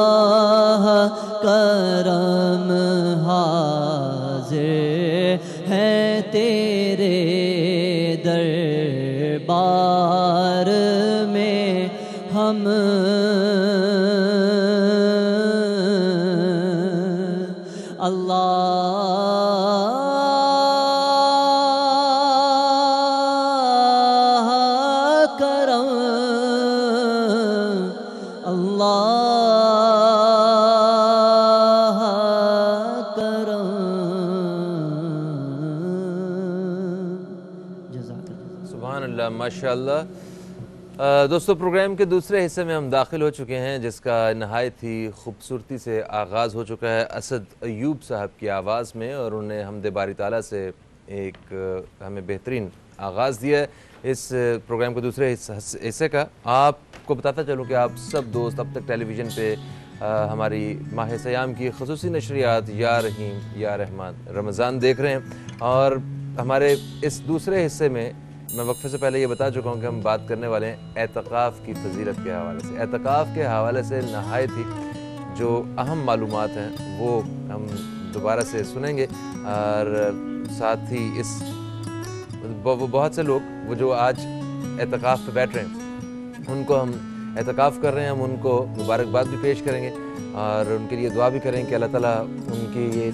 S1: करम, हाजिर है तेरे दरबार में हम, अल्लाह करम, अल्लाह करम।
S2: सुभान अल्लाह, माशाअल्लाह। दोस्तों, प्रोग्राम के दूसरे हिस्से में हम दाखिल हो चुके हैं, जिसका नहायत ही खूबसूरती से आगाज़ हो चुका है असद अयूब साहब की आवाज़ में, और उन्हें हमद बारी ताला से एक हमें बेहतरीन आगाज़ दिया है इस प्रोग्राम के दूसरे हिस्से का। आपको बताता चलूँ कि आप सब दोस्त अब तक टेलीविज़न पे हमारी माह सयाम की ख़ुसूसी नशरियात या रहीम या रहमान रमज़ान देख रहे हैं, और हमारे इस दूसरे हिस्से में मैं वक्फे से पहले ये बता चुका हूँ कि हम बात करने वाले हैं एतकाफ़ की फजीलत के हवाले से। एतकाफ़ के हवाले से नहायत ही जो अहम मालूमात हैं वो हम दोबारा से सुनेंगे, और साथ ही इस बहुत से लोग वो जो आज एतकाफ़ पे बैठ रहे हैं उनको हम एतकाफ़ कर रहे हैं, हम उनको मुबारकबाद भी पेश करेंगे और उनके लिए दुआ भी करेंगे कि अल्लाह ताला उनकी ये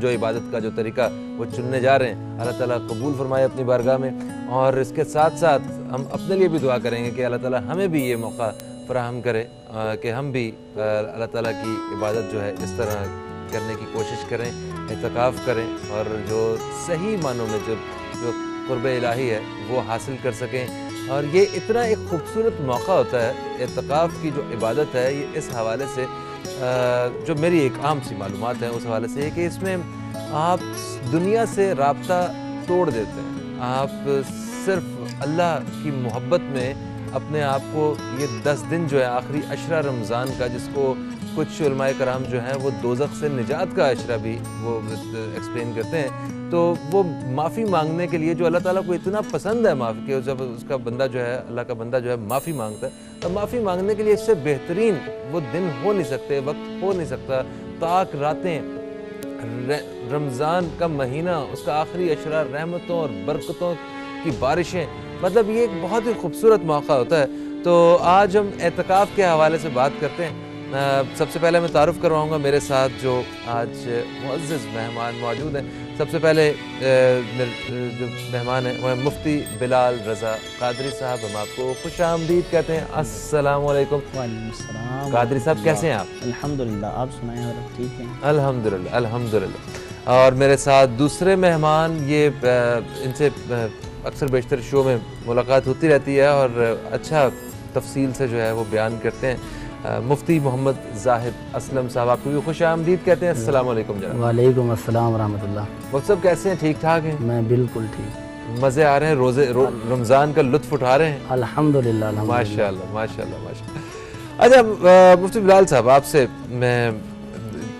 S2: जो इबादत का जो तरीका वो चुनने जा रहे हैं अल्लाह ताला कबूल फरमाए अपनी बारगाह में। और इसके साथ साथ हम अपने लिए भी दुआ करेंगे कि अल्लाह ताला हमें भी ये मौका फराहम करे कि हम भी अल्लाह ताला की इबादत जो है इस तरह करने की कोशिश करें, एतकाफ़ करें और जो सही मानों में जो क़ुर्ब इलाही है वो हासिल कर सकें। और ये इतना एक ख़ूबसूरत मौका होता है एतकाफ़ की जो इबादत है, ये इस हवाले से जो मेरी एक आम सी मालूमात है उस हवाले से कि इसमें आप दुनिया से राब्ता तोड़ देते हैं। आप सिर्फ़ अल्लाह की मोहब्बत में अपने आप को ये 10 दिन जो है आखिरी अशरा रमज़ान का, जिसको कुछ उलमाए कराम जो हैं वो दोज़ख से निजात का अशरा भी वो एक्सप्लेन करते हैं, तो वो माफ़ी मांगने के लिए जो अल्लाह ताला को इतना पसंद है माफ़ी के, जब उसका बंदा जो है अल्लाह का बंदा जो है माफ़ी मांगता है, तो माफ़ी मांगने के लिए इससे बेहतरीन वो दिन हो नहीं सकते, वक्त हो नहीं सकता। ताक रातें, रमज़ान का महीना, उसका आखिरी अशरा, रहमतों और बरकतों की बारिशें, मतलब ये एक बहुत ही खूबसूरत मौका होता है। तो आज हम एतकाफ़ के हवाले से बात करते हैं। सबसे पहले मैं तारुफ़ करवाऊँगा मेरे साथ जो आज मुअज़्ज़ज़ मेहमान मौजूद हैं। सबसे पहले जो मेहमान हैं वह मुफ्ती बिलाल रज़ा कादरी साहब, हम आपको खुशामदीद कहते हैं। अस्सलामु अलैकुम।
S5: वालेकुम।
S2: कादरी साहब कैसे हैं आप?
S5: अल्हम्दुलिल्लाह, आप सुनाएं और ठीक हैं?
S2: अल्हम्दुलिल्लाह अल्हम्दुलिल्लाह। और मेरे साथ दूसरे मेहमान, ये इनसे अक्सर बेशतर शो में मुलाकात होती रहती है और अच्छा तफसील से जो है वो बयान करते हैं, मुफ्ती मोहम्मद जाहिद असलम साहब, आपको भी खुशामदीद कहते हैं। अस्सलाम वालेकुम जनाब।
S5: वालेकुम अस्सलाम रहमतुल्लाह।
S2: मुफ्ती साहब कैसे हैं? ठीक ठाक हैं?
S5: मैं बिल्कुल ठीक।
S2: मज़े आ रहे हैं? रमज़ान का लुत्फ़ उठा रहे हैं?
S5: अल्हम्दुलिल्लाह
S2: माशाअल्लाह माशाअल्लाह माशाअल्लाह। अच्छा मुफ्ती बिलाल साहब, आपसे मैं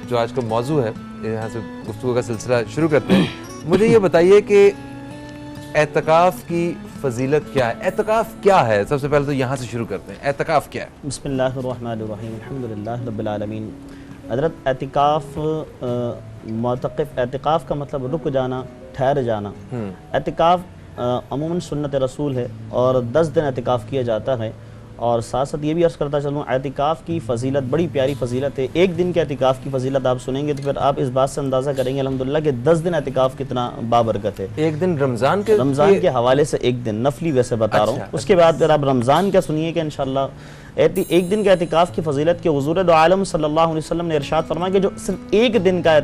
S2: जो आज का मौजू है यहाँ से गुफ्तगू का सिलसिला शुरू करते हैं। मुझे ये बताइए कि एतकाफ़ की फ़जीलत क्या है? एतकाफ़ क्या है? सबसे पहले तो यहाँ से शुरू करते हैं, एतकाफ़ क्या है?
S5: बिस्मिल्लाहिर्रहमानिर्रहीम, अल्हम्दुलिल्लाह रब्बिल आलमीन। हज़रत एतिकाफ़ मुतक़िफ़, एतिकाफ़ का मतलब रुक जाना, ठहर जाना। एतिकाफ़ अमूमन सुन्नत रसूल है और 10 दिन एतिकाफ़ किया जाता है। और साथ साथ ये भी अर्ज़ करता चलूँ, एतिकाफ़ की फ़जीलत बड़ी प्यारी फ़जीलत है। एक दिन के एतिकाफ़ की फ़जीलत आप सुनेंगे तो फिर आप इस बात से अंदाज़ा करेंगे अल्हम्दुलिल्लाह कि 10 दिन एतिकाफ़ कितना बाबरकत है।
S2: एक दिन रमज़ान के
S5: हवाले से एक दिन नफली वैसे बता रहा हूँ। उसके बाद फिर आप रमज़ान का सुनिए कि इंशाअल्लाह एक दिन के एतिकाफ़ की फ़जीलत के हुज़ूर दो आलम सल्लल्लाहु अलैहि वसल्लम ने इरशाद फरमाया कि जो सिर्फ एक दिन का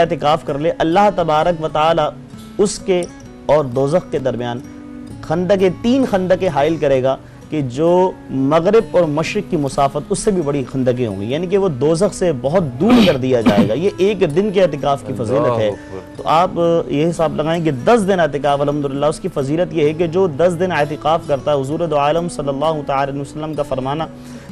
S5: एतिकाफ़ कर ले, अल्लाह तबारक व तआला उसके और दोज़ख के दरमियान तीन खंदकें हाइल करेगा कि जो मगरिब और मशरिक की मुसाफत उससे भी बड़ी खंदकें होंगी, यानी कि वो दोज़ख से बहुत दूर कर दिया जाएगा। ये एक दिन के एतिकाफ़ की फ़जीलत है। तो आप ये हिसाब लगाएं कि 10 दिन एतिकाफ़, अल्हम्दुलिल्लाह उसकी फ़जीलत ये है कि जो 10 दिन एतिकाफ़ करता है, हुज़ूर दो आलम सल्लल्लाहु तआला अलैहि वसल्लम का फरमाना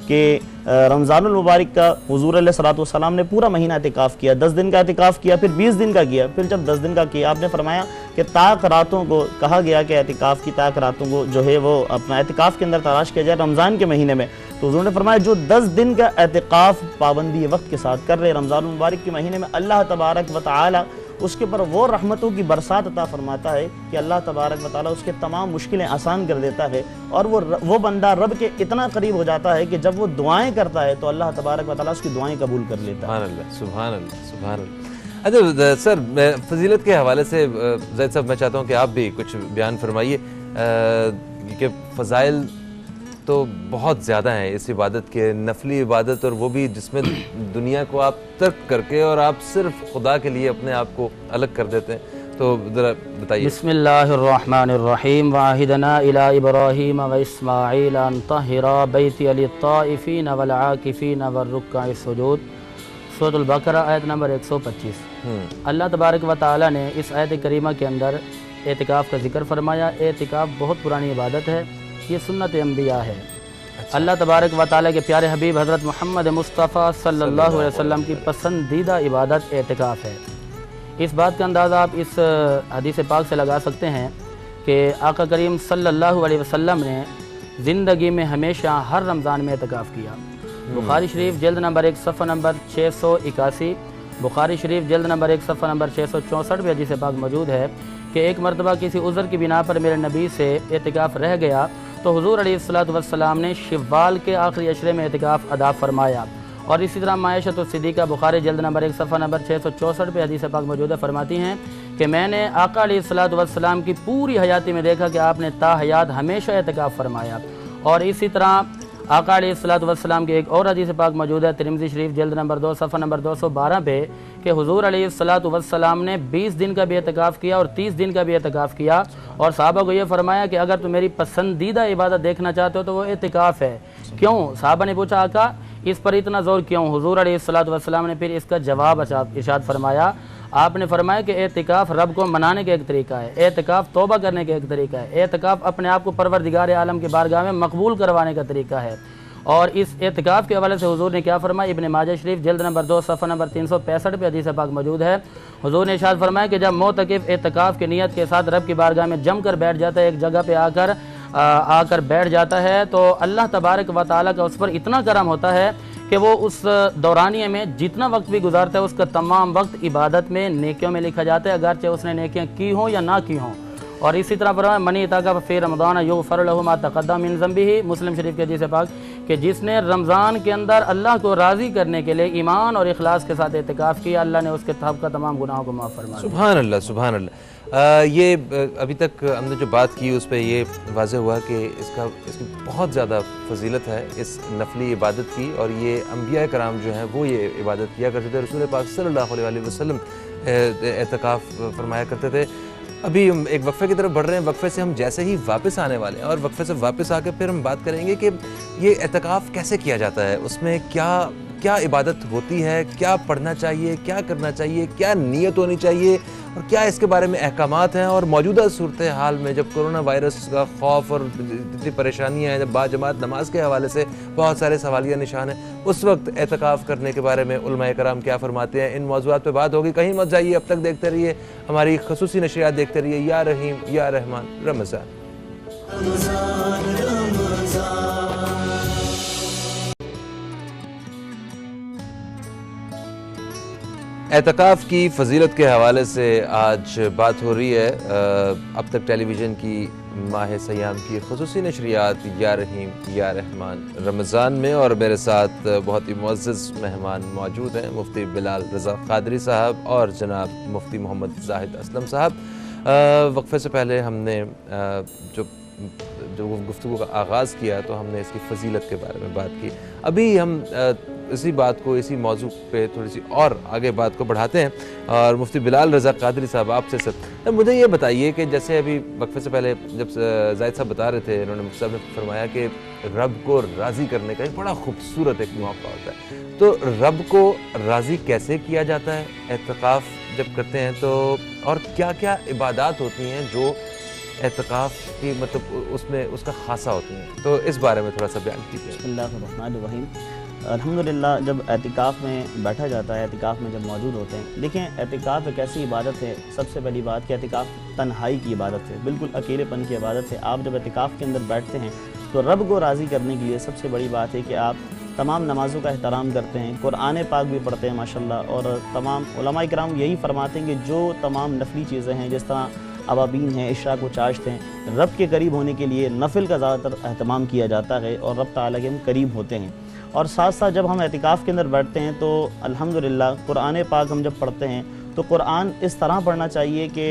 S5: कि रमज़ानुल मुबारक का हुज़ूर अलैहिस्सलातु वस्सलाम ने पूरा महीना एतिकाफ़ किया, 10 दिन का एतिकाफ़ किया, फिर 20 दिन का किया, फिर जब 10 दिन का किया आपने फरमाया कि ताक रातों को कहा गया कि एतिकाफ़ की ताक रातों को जो है वो अपना एतिकाफ़ के अंदर तलाश किया जाए रमज़ान के महीने में। तो हुज़ूर ने फरमाया जो 10 दिन का एतिकाफ़ पाबंदी वक्त के साथ कर रहे रमज़ानुल मुबारक के महीने में, अल्लाह तबारक व तआला उसके ऊपर वो रहमतों की बरसात अता फरमाता है कि अल्लाह तबारक व तआला उसके तमाम मुश्किलें आसान कर देता है और वो बंदा रब के इतना करीब हो जाता है कि जब वो दुआएं करता है तो अल्लाह तबारक व तआला उसकी दुआएं कबूल कर लेता है।
S2: सुभान अल्लाह सुभान अल्लाह। अच्छा सर, फजीलत के हवाले से ज़ैद साहब मैं चाहता हूँ कि आप भी कुछ बयान फरमाइए कि फ़ज़ाइल तो बहुत ज़्यादा हैं इस इबादत के, नफली इबादत, और वो भी जिसमें दुनिया को आप तर्क करके और आप सिर्फ खुदा के लिए अपने आप को अलग कर देते हैं, तो ज़रा बताइए।
S5: बिस्मिल्लाहिर्रहमानिर्रहीम। वाहिदना इला इब्राहीम व इस्माईल अन तहिरा बैती लित्ताइफीन वल आकिफीन वर्रुक्काइ सुजूद, सूरह बकरा आयत नंबर 125। अल्लाह तबारक व तआला ने इस आयत करीमा के अंदर एतिकाफ़ का जिक्र फरमाया। एतिकाफ़ बहुत पुरानी इबादत है, ये सुन्नत अंबिया है। अल्लाह तबारक व तआला के प्यारे हबीब हज़रत मोहम्मद मुस्तफ़ा सल्लल्लाहु अलैहि वसल्लम की पसंदीदा इबादत एतिकाफ़ है। इस बात का अंदाज़ा आप इस हदीस पाक से लगा सकते हैं कि आका करीम सल्लल्लाहु अलैहि वसल्लम ने ज़िंदगी में हमेशा हर रमज़ान में एतिकाफ़ किया। बुखारी शरीफ जल्द नंबर 1 सफ़ा नंबर 681, बुखारी शरीफ जल्द नंबर 1 सफ़ा नंबर 664 में हदीस पाक मौजूद है कि एक मरतबा किसी उज़र की बिना पर मेरे नबी से एतिकाफ़ रह गया तो हुज़ूर अलैहिस्सलातु वस्सलाम ने शव्वाल के आखिरी अशरे में एतिकाफ़ अदा फरमाया। और इसी तरह मायशत सिद्दीक़ा बुखारी जल्द नंबर 1 सफ़ा नंबर 664 पे हदीस पाक मौजूद है, फरमाती हैं कि मैंने आका अलैहिस्सलातु वस्सलाम की पूरी हयाती में देखा कि आपने ता हयात हमेशा एतिकाफ़ फरमाया और इसी तरह आका अलैहिस्सलाम की एक और हदीस पाक मौजूद है तिरमिज़ी शरीफ जल्द नंबर 2 सफ़ा नंबर 212 पे कि हुज़ूर अलैहिस्सलाम ने 20 दिन का भी एतकाफ़ किया और 30 दिन का भी एतकाफ़ किया और सहाबा को ये फरमाया कि अगर तुम मेरी पसंदीदा इबादत देखना चाहते हो तो वो एतकाफ़ है। क्यों? सहाबा ने पूछा आका इस पर इतना ज़ोर क्यों? हुज़ूर अलैहिस्सलाम ने फिर इसका जवाब इरशाद फरमाया, आपने फरमाया कि एतिकाफ़ रब को मनाने का एक तरीका है, एतिकाफ़ तौबा करने का एक तरीका है, एतिकाफ़ अपने आप को परवरदिगार आलम की बारगाह में मकबूल करवाने का तरीका है। और इस एतिकाफ़ के हवाले से हुज़ूर ने क्या फरमाया, इब्न माजा शरीफ जल्द नंबर 2 सफ़ा नंबर 365 पे हदीस पाक मौजूद है। हुज़ूर ने इरशाद फरमाया कि जब मोतकिफ़ एतिकाफ़ की नीयत के साथ रब की बारगाह में जम कर बैठ जाता है, एक जगह पे आकर बैठ जाता है, तो अल्लाह तबारक व तआला का उस पर इतना करम होता है कि वो उस दौरानिए में जितना वक्त भी गुजारता है उसका तमाम वक्त इबादत में, नेकियों में लिखा जाता है, अगरचे उसने नेकियां की हों या ना की हों। और इसी तरह फरमाया मनी इताका फ़ी रमज़ान युग़फ़र लहू मा तक़द्दम मिन ज़ंबिही, मुस्लिम शरीफ के हदीस पाक कि जिसने रमज़ान के अंदर अल्लाह को राज़ी करने के लिए ईमान और इखलास के साथ एतिकाफ़ किया, अल्लाह ने उसके सब का तमाम गुनाहों को माफ़ फरमा दिया।
S2: सुभान अल्लाह, सुभान अल्लाह। ये अभी तक हमने जो बात की उस पर ये वाज़ेह हुआ कि इसकी बहुत ज़्यादा फजीलत है इस नफली इबादत की, और ये अंबिया कराम जो हैं वो ये इबादत किया करते थे। रसूल पाक सल्लल्लाहु अलैहि वसल्लम एतकाफ़ फरमाया करते थे। अभी हम एक वक्फ़े की तरफ बढ़ रहे हैं, वक्फ़े से हम जैसे ही वापस आने वाले हैं और वक्फ़े से वापस आके फिर हम बात करेंगे कि ये एतकाफ़ कैसे किया जाता है, उसमें क्या क्या इबादत होती है, क्या पढ़ना चाहिए, क्या करना चाहिए, क्या नीयत होनी चाहिए और क्या इसके बारे में अहकामात हैं। और मौजूदा सूरत हाल में जब कोरोना वायरस का खौफ और जितनी परेशानियाँ हैं, जब बाजमात नमाज के हवाले से बहुत सारे सवालिया निशान हैं, उस वक्त एतकाफ़ करने के बारे में उलमाए कराम क्या फरमाते हैं, इन मौज़ूआत पर बात होगी। कहीं मत जाइए, अब तक देखते रहिए हमारी खसूसी नशरियात, देखते रहिए या रहीम या रहमान रमज़ान। एतकाफ़ की फ़जीलत के हवाले से आज बात हो रही है। अब तक टेलीविज़न की माह सयाम की खसूसी नशरियात या रहीम या रहमान रमज़ान में, और मेरे साथ बहुत ही मुअज़्ज़ज़ मेहमान मौजूद हैं, मुफ्ती बिलाल रज़ा क़ादरी साहब और जनाब मुफ्ती मोहम्मद ज़ाहिद असलम साहब। वक्फ़े से पहले हमने जो गुफ्तगू का आगाज़ किया तो हमने इसकी फ़जीलत के बारे में बात की। अभी हम इसी बात को, इसी मौजू पे थोड़ी सी और आगे बात को बढ़ाते हैं, और मुफ्ती बिलाल रज़ा क़ादरी साहब आपसे सर मुझे ये बताइए कि जैसे अभी वक्फ़े से पहले जब ज़ाहिद साहब बता रहे थे, इन्होंने मुफ्ती साहब ने फरमाया कि रब को राज़ी करने का एक बड़ा खूबसूरत एक मौका होता है, तो रब को राज़ी कैसे किया जाता है एतकाफ़ जब करते हैं तो, और क्या क्या इबादत होती हैं जो एतकाफ़ की मतलब उसमें उसका खासा होती हैं, तो इस बारे में थोड़ा सा बयान कीजिए।
S6: बिस्मिल्लाहिर्रहमानिर्रहीम। अल्हम्दुलिल्लाह, जब एतिकाफ़ में बैठा जाता है, एतिकाफ़ में जब मौजूद होते हैं, देखें एतिकाफ़ एक ऐसी इबादत है, सबसे पहली बात कि एतिकाफ़ तन्हाई की इबादत है, बिल्कुल अकेलेपन की इबादत है। आप जब एतिकाफ़ के अंदर बैठते हैं तो रब को राज़ी करने के लिए सबसे बड़ी बात है कि आप तमाम नमाज़ों का एहतराम करते हैं, कुरान पाक भी पढ़ते हैं माशाल्लाह, और तमाम उलमाए किराम यही फरमाते हैं कि जो तमाम नफली चीज़ें हैं, जिस तरह अवाबीन हैं, इशराक व चाश्त हैं, रब के करीब होने के लिए नफिल का ज़्यादातर अहतमाम किया जाता है और रब ताला के हम करीब होते हैं। और साथ साथ जब हम एतिकाफ़ के अंदर बैठते हैं तो अल्हम्दुलिल्लाह कुरान पाक हम जब पढ़ते हैं तो कुरान इस तरह पढ़ना चाहिए कि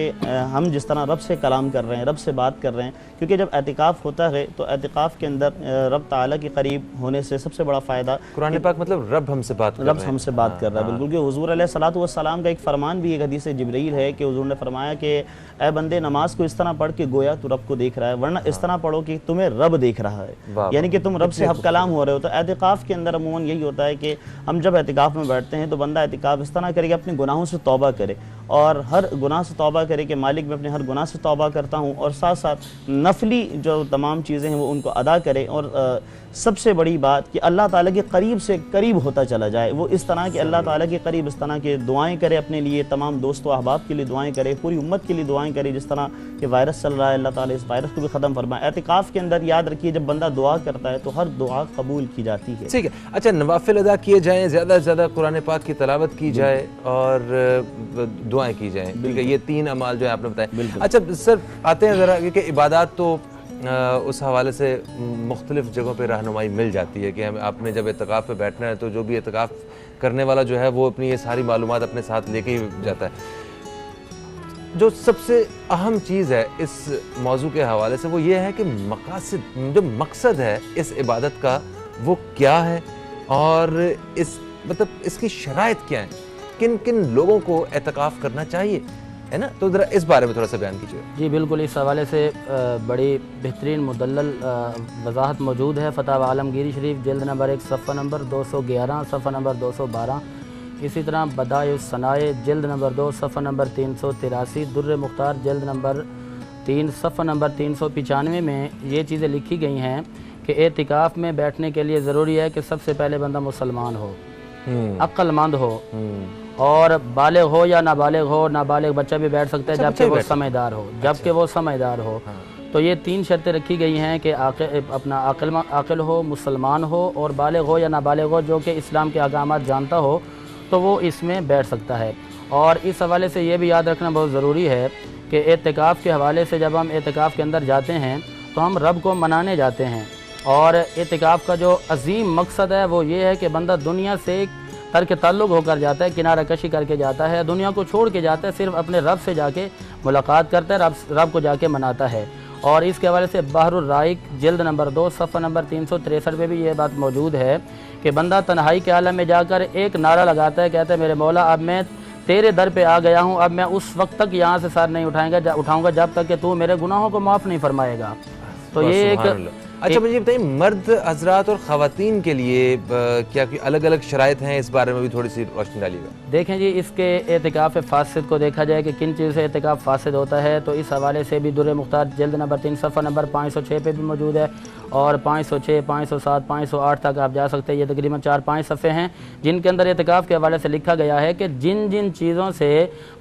S6: हम जिस तरह रब से कलाम कर रहे हैं, रब से बात कर रहे हैं, क्योंकि जब एतिकाफ़ होता है तो एतिकाफ़ के अंदर रब ताला के करीब होने से सबसे बड़ा फ़ायदा,
S2: कुरान पाक मतलब रब हमसे बात कर रहा है,
S6: रब हमसे बात कर रहा है, बिल्कुल। कि हुज़ूर अलैहिस्सलातु वस्सलाम का एक फ़रमान भी एक हदीस जिब्रील है कि हुज़ूर ने फरमाया कि ए बंदे, नमाज को इस तरह पढ़ के गोया तू रब को देख रहा है, वरना इस तरह पढ़ो कि तुम्हें रब देख रहा है, यानी कि तुम रब से हम कलाम हो रहे हो। तो एतिकाफ़ के अंदर अमूमन यही होता है कि हम जब एतिकाफ़ में बैठते हैं तो बंदा एतिकाफ़ इस तरह करे कि अपने गुनाहों से तौबा करे और हर गुनाह से तौबा करे कि मालिक मैं अपने हर गुनाह से तौबा करता हूँ, और साथ साथ नफली जो तमाम चीज़ें हैं वो उनको अदा करे, और सबसे बड़ी बात कि अल्लाह ताला के करीब से करीब होता चला जाए। वो इस तरह के अल्लाह ताला के करीब इस तरह के दुआएं करे, अपने लिए, तमाम दोस्तों अहबाब के लिए दुआएं करे, पूरी उम्मत के लिए दुआएं करे। जिस तरह कि वायरस चल रहा है, अल्लाह ताला इस वायरस को भी ख़त्म फरमाए। एतिकाफ़ के अंदर याद रखिए, जब बंदा दुआ करता है तो हर दुआ कबूल की जाती है।
S2: ठीक है, अच्छा, नवाफिल अदा किए जाएँ, ज़्यादा से ज़्यादा कुरान पाक की तिलावत की जाए और दुआएँ की जाएँ, ठीक है, ये 3 अमाल जो है आपने बताए। अच्छा सर, आते हैं ज़रा कि इबादत तो उस हवाले से मुख्तलिफ़ जगहों पे रहनुमाई मिल जाती है कि हम आपने जब एतकाफ़ पे बैठना है तो जो भी एतकाफ़ करने वाला जो है वो अपनी ये सारी मालूमात अपने साथ लेके ही जाता है। जो सबसे अहम चीज़ है इस मौजू के हवाले से वो ये है कि मकासद, जो मकसद है इस इबादत का वो क्या है और इस मतलब इसकी शराइत क्या है, किन किन लोगों को एतकाफ़ करना चाहिए, है ना। तो ज़रा इस बारे में थोड़ा सा बयान कीजिए।
S5: जी बिल्कुल, इस हवाले से बड़ी बेहतरीन मुदल्लल वजाहत मौजूद है। फतवा आलमगीरी शरीफ जिल्द नंबर 1 सफ़ा नंबर 211 सफ़ा नंबर 212। इसी तरह बदायुस सनाए जिल्द नंबर 2 सफ़ा नंबर 383, दुर्र मुख्तार जिल्द नंबर 3 सफ़ा नंबर 395 में ये चीज़ें लिखी गई हैं कि एतिकाफ़ में बैठने के लिए ज़रूरी है कि सबसे पहले बंदा मुसलमान हो, अक्लमंद हो और बालिग हो या नाबालिग हो। नाबालिग बच्चा भी बैठ सकता है जबकि वो समझदार हो, जबकि वो समझदार हो। तो ये 3 शर्तें रखी गई हैं कि अपना आकिल हो, मुसलमान हो और बालिग हो या नाबालिग हो, जो कि इस्लाम के अहकामात जानता हो, तो वो इसमें बैठ सकता है। और इस हवाले से ये भी याद रखना बहुत ज़रूरी है कि एतिकाफ़ के हवाले से जब हम एतिकाफ़ के अंदर जाते हैं तो हम रब को मनाने जाते हैं। और एतिकाफ़ का जो अजीम मकसद है वो ये है कि बंदा दुनिया से तर्क ताल्लुक़ होकर जाता है, किनारा कशी करके जाता है, दुनिया को छोड़ के जाता है, सिर्फ अपने रब से जाके मुलाकात करता है, रब को जाके मनाता है। और इसके हवाले से बहरुर राइक जिल्द नंबर 2 सफ़ा नंबर 363 पे भी ये बात मौजूद है कि बंदा तन्हाई के आलम में जाकर एक नारा लगाता है, कहता है मेरे मौला अब मैं तेरे दर पे आ गया हूँ, अब मैं उस वक्त तक यहाँ से सर नहीं उठाऊँगा जब तक कि तू मेरे गुनाहों को माफ़ नहीं फरमाएगा। तो ये एक
S2: अच्छा मुझे बताइए, मर्द हजरात और ख़वातीन के लिए क्या कोई अलग अलग शराइत हैं, इस बारे में भी थोड़ी सी रोशनी डालिएगा।
S5: देखें जी, इसके एतिकाफ़ फासिद को देखा जाए कि किन चीज़ से एतिकाफ़ फासिद होता है, तो इस हवाले से भी दुर्र मुख्तार जिल्द नंबर 3 सफ़ा नंबर 506 पे भी मौजूद है और 506, 507, 508 तक आप जा सकते हैं। ये तकरीबन 4-5 सफ़े हैं जिनके अंदर एतिकाफ़ के हवाले से लिखा गया है कि जिन जिन चीज़ों से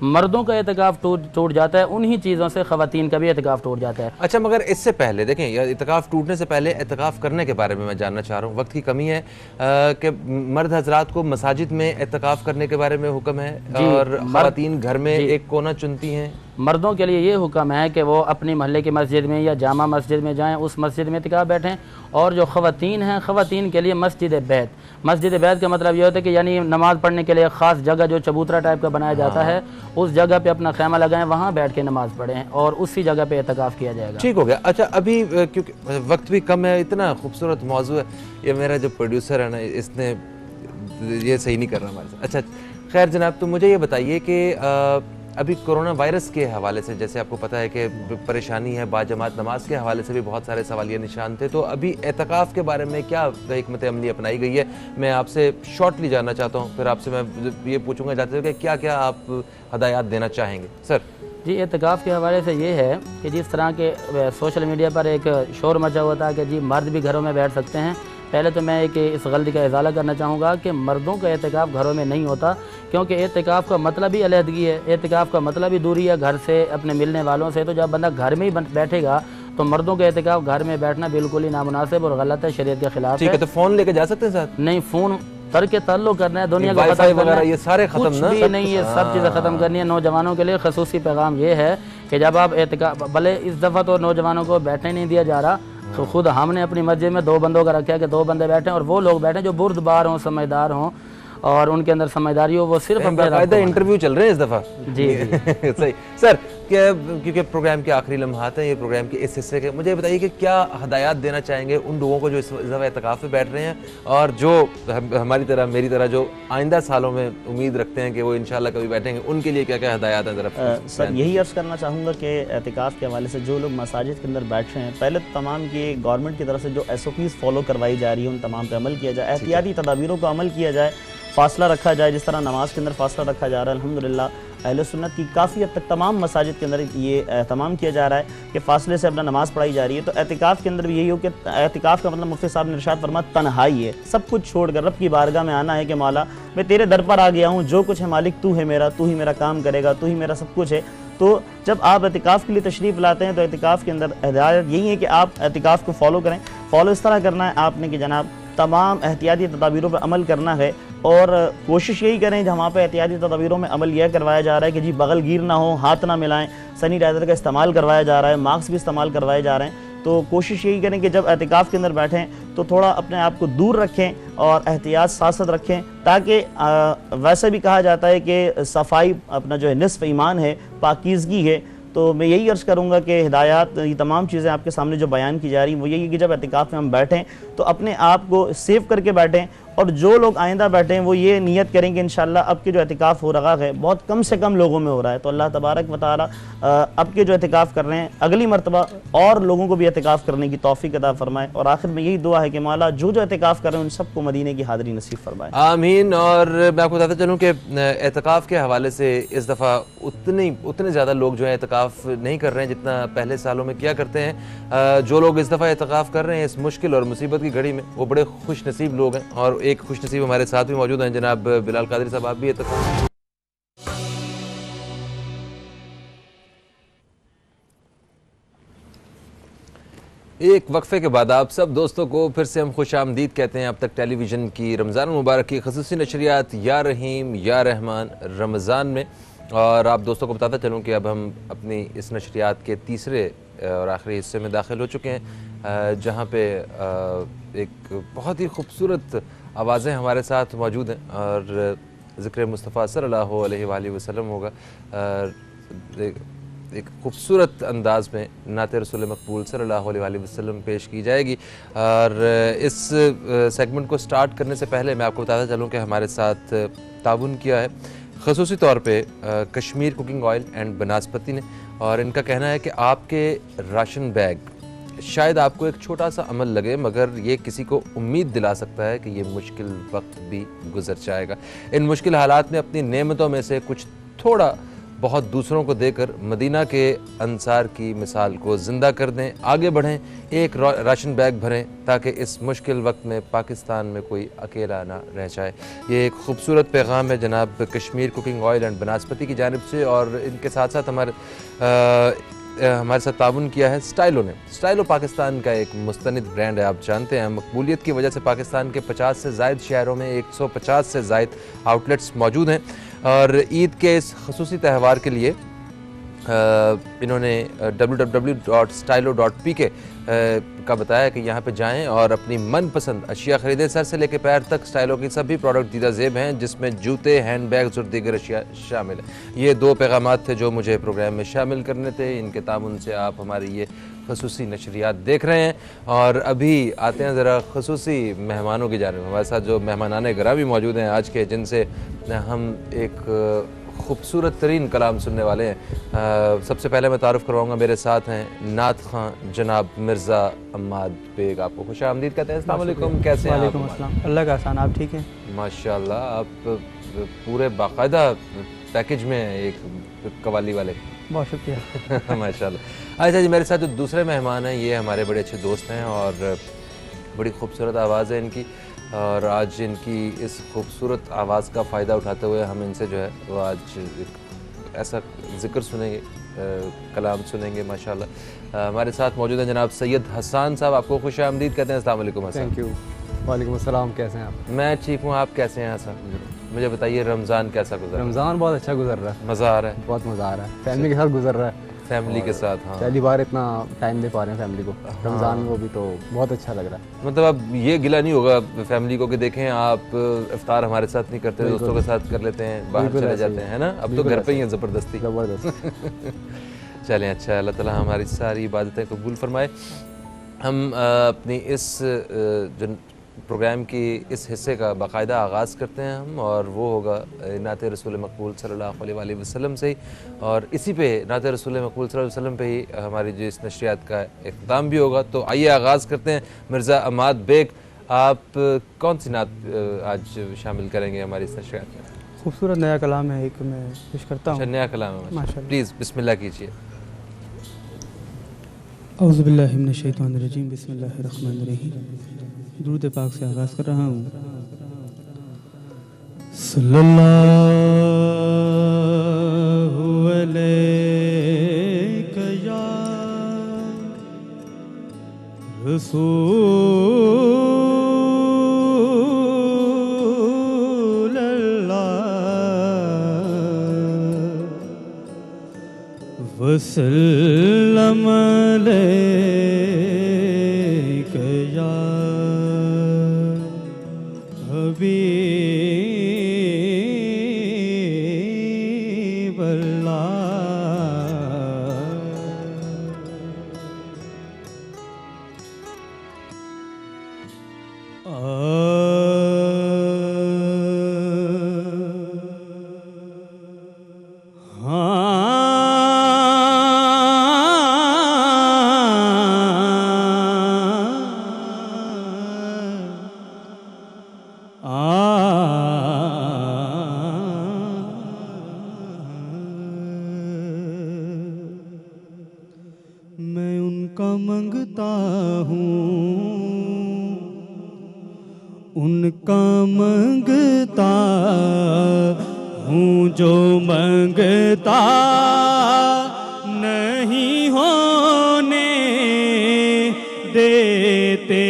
S5: मर्दों का एतिकाफ़ टूट जाता है उन्हीं चीज़ों से ख़वातीन का भी एतिकाफ़ टूट जाता है।
S2: अच्छा, मगर इससे पहले देखें, एतिकाफ़ टूटने से पहले एतिकाफ़ करने के बारे में मैं जानना चाह रहा हूँ। वक्त की कमी है कि मर्द हजरात को मसाजिद में एतिकाफ़ करने के बारे में हुक्म है और ख़वातीन घर में एक कोना चुनती हैं।
S5: मर्दों के लिए ये हुक्म है कि वो अपनी महल्ले की मस्जिद में या जामा मस्जिद में जाएं, उस मस्जिद में एतिकाफ़ बैठें। और जो ख़वातीन हैं, ख़वातीन के लिए मस्जिद बैत का मतलब ये होता है कि यानी नमाज़ पढ़ने के लिए ख़ास जगह जो चबूतरा टाइप का बनाया जाता है, उस जगह पे अपना खैमा लगाएं, वहाँ बैठ के नमाज़ पढ़ें और उसी जगह पे एतिकाफ़ किया जाएगा।
S2: ठीक हो गया। अच्छा, अभी क्योंकि वक्त भी कम है, इतना खूबसूरत मौजू है, ये मेरा जो प्रोड्यूसर है ना, इसने ये सही नहीं कर रहा हमारे साथ। अच्छा खैर जनाब, तो मुझे ये बताइए कि अभी कोरोना वायरस के हवाले से जैसे आपको पता है कि परेशानी है, बाजमात नमाज के हवाले से भी बहुत सारे सवालिया निशान थे। तो अभी एतिकाफ़ के बारे में क्या हिकमत अमली अपनाई गई है, मैं आपसे शॉर्टली जानना चाहता हूँ, फिर आपसे मैं ये पूछूंगा जाते हुए कि क्या क्या आप हदायत देना चाहेंगे। सर
S5: जी, एतिकाफ़ के हवाले से ये है कि जिस तरह के सोशल मीडिया पर एक शोर मचा हुआ था कि जी मर्द भी घरों में बैठ सकते हैं, पहले तो मैं एक इस गलती का इजाला करना चाहूँगा कि मर्दों का एतिकाफ़ घरों में नहीं होता, क्योंकि एतिकाफ़ का मतलब ही अलहदगी है, एतिकाफ़ का मतलब ही दूरी है घर से, अपने मिलने वालों से। तो जब बंदा घर में ही बैठेगा तो मर्दों का एतिकाफ़ घर में बैठना बिल्कुल ही नामुनासिब और गलत है, शरीयत के खिलाफ है।
S2: ठीक है, तो फ़ोन लेके जा सकते हैं साथ?
S5: नहीं, फ़ोन तर्क ताल्लुक़ करना है, दुनिया का
S2: वाईफाई वगैरह ये सारे खत्म
S5: कुछ भी नहीं, ये सब चीज़ें ख़त्म करनी है। नौजवानों के लिए खसूसी पैगाम ये है कि जब आप एतिकाफ़, भले इस दफ़ा तो नौजवानों को बैठने नहीं दिया जा रहा, तो खुद हमने अपनी मस्जिद में 2 बंदों का रखा है कि 2 बंदे बैठें और वो लोग बैठें जो बुर्दबार हों, समझदार हों और उनके अंदर समझदारी हो, वो सिर्फ
S2: अपने इंटरव्यू चल रहे हैं इस दफ़ा।
S5: जी
S2: सही सर, क्योंकि प्रोग्राम के आखिरी लम्हात हैं ये प्रोग्राम के इस हिस्से के, मुझे बताइए कि क्या हदायत देना चाहेंगे उन लोगों को जो इस दफ़ा एतिकाफ़ में बैठ रहे हैं और जो हमारी तरह, मेरी तरह, जो आइंदा सालों में उम्मीद रखते हैं कि वो इंशाल्लाह कभी बैठेंगे, उनके लिए क्या क्या हदायत है? ज़रा
S6: सर यही अर्ज़ करना चाहूँगा कि एतिकाफ़ के हवाले से जो लोग मसाजिद के अंदर बैठ रहे हैं, पहले तमाम की गवर्नमेंट की तरफ से जो SOPs फॉलो करवाई जा रही है उन तमाम पर अमल किया जाए, एहतियाती तदाबीरों को अमल किया जाए, फ़ासला रखा जाए, जिस तरह नमाज के अंदर फ़ासला रखा जा रहा है। अल्हम्दुलिल्लाह अहले सुन्नत की काफ़ी हद तक तमाम मसाजिद के अंदर ये एहतमाम किया जा रहा है कि फ़ासले से अपना नमाज़ पढ़ाई जा रही है। तो एतिकाफ़ के अंदर भी यही हो कि एतिकाफ़ का मतलब मुफ्ती साहब ने इरशाद फरमाया तन्हाई है, सब कुछ छोड़कर रब की बारगाह में आना है कि मौला मैं तेरे दर पर आ गया हूँ, जो कुछ है मालिक तू है मेरा, तू ही मेरा काम करेगा, तू ही मेरा सब कुछ है। तो जब आप एतिकाफ़ के लिए तशरीफ़ लाते हैं तो एतिकाफ़ के अंदर हिदायत यही है कि आप एतिकाफ़ को फॉलो करें। फॉलो इस तरह करना है आपने कि जनाब तमाम एहतियाती तदाबीरों पर अमल करना है और कोशिश यही करें जहाँ पे एहतियाती तदाबीरों में अमल यह करवाया जा रहा है कि जी बगल गिर ना हो, हाथ ना मिलाएं, सैनिटाइज़र का इस्तेमाल करवाया जा रहा है, मास्क भी इस्तेमाल करवाए जा रहे हैं। तो कोशिश यही करें कि जब एतिकाफ़ के अंदर बैठें तो थोड़ा अपने आप को दूर रखें और एहतियात साथ साथ रखें, ताकि वैसे भी कहा जाता है कि सफाई अपना जो है निस्फ़ ईमान है, पाकीज़गी है। तो मैं यही अर्ज़ करूँगा कि हिदायत, ये तमाम चीज़ें आपके सामने जो बयान की जा रही हैं वो यही है कि जब एतिकाफ़ में हम बैठें तो अपने आप को सेव करके बैठें, और जो लोग आइंदा बैठे हैं वो ये नियत करें कि इंशाअल्लाह अब के जो एतिकाफ़ हो रहा है बहुत कम से कम लोगों में हो रहा है, तो अल्लाह तबारक व तआला अब के जो एतिकाफ़ कर रहे हैं अगली मरतबा और लोगों को भी एतिकाफ़ करने की तौफीक अता फरमाए। और आखिर में यही दुआ है कि मौला जो एतिकाफ़ कर रहे हैं उन सबको मदीने की हाज़िरी नसीब फरमाए,
S2: आमीन। और मैं आपको बताता चलूँ कि एतिकाफ़ के हवाले से इस दफ़ा उतने ज़्यादा लोग जो है एतिकाफ़ नहीं कर रहे हैं जितना पहले सालों में किया करते हैं। जो लोग इस दफ़ा एतिकाफ़ कर रहे हैं इस मुश्किल और मुसीबत की घड़ी में, वो बड़े खुश नसीब लोग हैं। और एक खुश नसीब हमारे साथ भी मौजूद हैं, जनाब बिलाल कादरी साहब, आप भी एतिकाफ़। एक वक्फे के बाद आप सब दोस्तों को फिर से हम खुश आमदीद कहते हैं अब तक टेलीविज़न की रमज़ान मुबारक की खसूसी नशरियात या रहीम या रहमान रमज़ान में। और आप दोस्तों को बताता चलूँ कि अब हम अपनी इस नशरियात के तीसरे और आखिरी हिस्से में दाखिल हो चुके हैं, जहाँ पे एक बहुत ही खूबसूरत आवाज़ें हमारे साथ मौजूद हैं और ज़िक्र मुस्तफ़ा सल्लल्लाहु अलैहि वसल्लम होगा। एक खूबसूरत अंदाज में नाते रसूल मकबूल सल्लल्लाहु अलैहि वसल्लम पेश की जाएगी। और इस सेगमेंट को स्टार्ट करने से पहले मैं आपको बताता चलूँ कि हमारे साथ ताउन किया है ख़ुसूसी तौर पे कश्मीर कुकिंग ऑयल एंड बनास्पति ने। और इनका कहना है कि आपके राशन बैग शायद आपको एक छोटा सा अमल लगे, मगर ये किसी को उम्मीद दिला सकता है कि ये मुश्किल वक्त भी गुजर जाएगा। इन मुश्किल हालात में अपनी नेमतों में से कुछ थोड़ा बहुत दूसरों को देकर मदीना के अंसार की मिसाल को ज़िंदा कर दें, आगे बढ़ें, एक राशन बैग भरें ताकि इस मुश्किल वक्त में पाकिस्तान में कोई अकेला ना रह जाए। ये एक खूबसूरत पैगाम है जनाब कश्मीर कुकिंग ऑयल एंड बनास्पति की जानिब से। और इनके साथ साथ हमारे साथ ताउन किया है स्टाइलो ने। स्टाइलो पाकिस्तान का एक मुस्तनिद ब्रांड है, आप जानते हैं। मकबूलियत की वजह से पाकिस्तान के 50 से ज़ायद शहरों में 150 से ज़ायद आउटलेट्स मौजूद हैं। और ईद के इस खसूसी त्यौहार के लिए इन्होंने www.stylo.pk का बताया कि यहाँ पे जाएं और अपनी मनपसंद अशिया ख़रीदें। सर से लेकर पैर तक स्टाइलो की सभी प्रोडक्ट दीदा ज़ेब हैं, जिसमें जूते, हैंड बैग्स और दीगर अशिया शामिल हैं। ये दो पैगामात थे जो मुझे प्रोग्राम में शामिल करने थे। इनके तामुन से आप हमारी ये खसूसी नशरियात देख रहे हैं। और अभी आते हैं ज़रा खसूसी मेहमानों की जानिब। हमारे साथ जो मेहमानाने गिरामी मौजूद हैं आज के, जिनसे हम एक खूबसूरत तरीन कलाम सुनने वाले हैं। सबसे पहले मैं तारुफ़ करवाऊँगा, मेरे साथ हैं नात खां जनाब मिर्ज़ा अम्माद बेग। आपको खुश आमदीद कहते हैं। अस्सलाम वालेकुम, कैसे हैं आप?
S7: अल्लाह का एहसान, आप ठीक हैं?
S2: माशाल्लाह, आप पूरे बाकायदा पैकेज में हैं, एक कवाली वाले।
S7: बहुत शुक्रिया।
S2: माशाल्लाह। अच्छा जी, मेरे साथ जो दूसरे मेहमान हैं ये हमारे बड़े अच्छे दोस्त हैं और बड़ी खूबसूरत आवाज़ है इनकी। और आज इनकी इस खूबसूरत आवाज़ का फ़ायदा उठाते हुए हम इनसे जो है वो आज एक ऐसा ज़िक्र सुनेंगे, कलाम सुनेंगे माशाल्लाह। हमारे साथ मौजूद हैं जनाब सैयद हसन साहब। आपको खुश आमदीद कहते हैं। अस्सलाम वालेकुम हसन।
S7: Thank you. वालेकुम अस्सलाम, कैसे हैं आप?
S2: मैं ठीक हूँ, आप कैसे हैं हसन? मुझे बताइए रमज़ान कैसा गुजर रहा है?
S7: रमज़ान बहुत अच्छा गुजर रहा है।
S2: मज़ा आ रहा है?
S7: बहुत मज़ा आ रहा है, फैमिली के साथ गुजर रहा है।
S2: फैमिली के साथ? हाँ,
S7: पहली बार इतना टाइम दे पा रहे हैं फैमिली को रमज़ान में, वो भी तो बहुत अच्छा लग रहा है।
S2: मतलब अब ये गिला नहीं होगा फैमिली को कि देखें आप इफ्तार हमारे साथ नहीं करते, दोस्तों के साथ कर लेते हैं, बाहर चले जाते हैं, है ना? अब तो घर पे ही है ज़बरदस्ती। चलें, अच्छा, अल्लाह ताला हमारी सारी इबादतें कबूल फरमाए। हम अपनी इस जो प्रोग्राम की इस हिस्से का बाकायदा आगाज़ करते हैं हम, और वो होगा नाते रसूल मकबूल सल्लल्लाहु अलैहि वसल्लम से ही। और इसी पे नाते रसूल मकबूल सल्लल्लाहु अलैहि वसल्लम पे ही हमारी जो इस नशरियात का इख्तिताम भी होगा। तो आइए आगाज़ करते हैं। मिर्ज़ा अम्माद बेग, आप कौन सी नात आज शामिल करेंगे हमारी इस नशरियात में?
S7: खूबसूरत नया कलाम है एक, मैं पेश करता हूँ।
S2: नया कलाम है माशाअल्लाह, प्लीज़ बिस्मिल्लाह कीजिए।
S7: औज़ु बिल्लाहि मिनश शैतानिर रजीम, बिस्मिल्लाहिर रहमानिर रहीम। दुरूद पाक से आगाज़ कर रहा हूँ। सल्लल्लाहु अलैका या रसूल अल्लाह वसल्लम अलैका हबीब मैं उनका मंगता हूँ, उनका मंगता हूँ जो मंगता नहीं होने देते,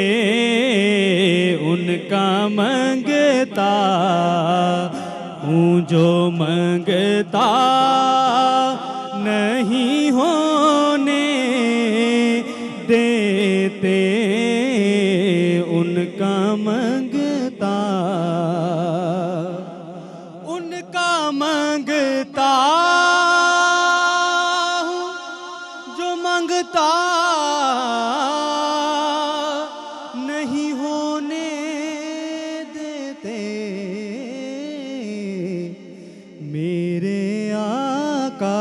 S7: उनका मंगता हूँ जो मंगता नहीं होने देते, उनका मंगता, उनका मंगता हूँ जो मंगता नहीं होने देते, मेरे आका